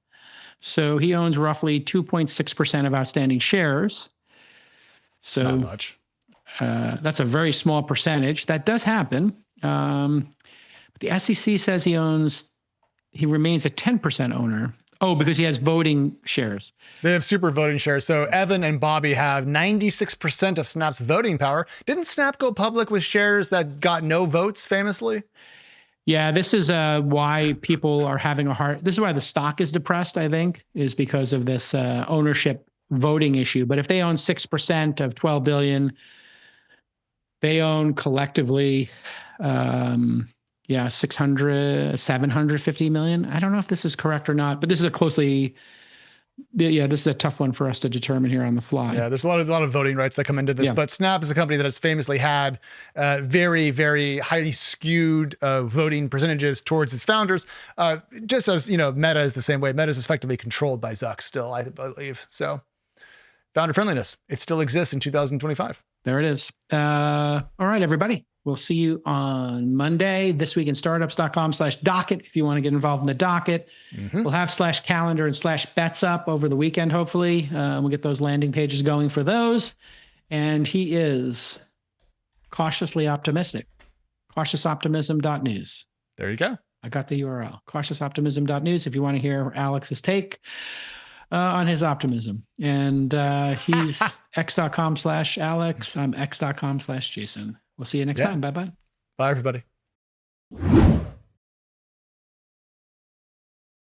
Speaker 2: So he owns roughly 2.6% of outstanding shares. So
Speaker 1: not much.
Speaker 2: That's a very small percentage. That does happen. But the SEC says he remains a 10% owner. Oh, because he has voting shares.
Speaker 1: They have super voting shares. So Evan and Bobby have 96% of Snap's voting power. Didn't Snap go public with shares that got no votes famously?
Speaker 2: Yeah, this is why people are having this is why the stock is depressed, I think, is because of this ownership voting issue. But if they own 6% of 12 billion, they own collectively, 750 million. I don't know if this is correct or not, but this is this is a tough one for us to determine here on the fly.
Speaker 1: Yeah, there's a lot of voting rights that come into this, but Snap is a company that has famously had very, very highly skewed voting percentages towards its founders. Just as, Meta is the same way. Meta is effectively controlled by Zuck still, I believe. So founder friendliness, it still exists in 2025.
Speaker 2: There it is. All right, everybody. We'll see you on Monday, thisweekinstartups.com/docket. If you want to get involved in the docket, we'll have /calendar and /bets up over the weekend, hopefully. We'll get those landing pages going for those. And he is cautiously optimistic. Cautiousoptimism.news.
Speaker 1: There you go.
Speaker 2: I got the URL. Cautiousoptimism.news if you want to hear Alex's take on his optimism. And he's x.com/Alex. I'm x.com/Jason. We'll see you next time. Bye-bye.
Speaker 1: Bye, everybody.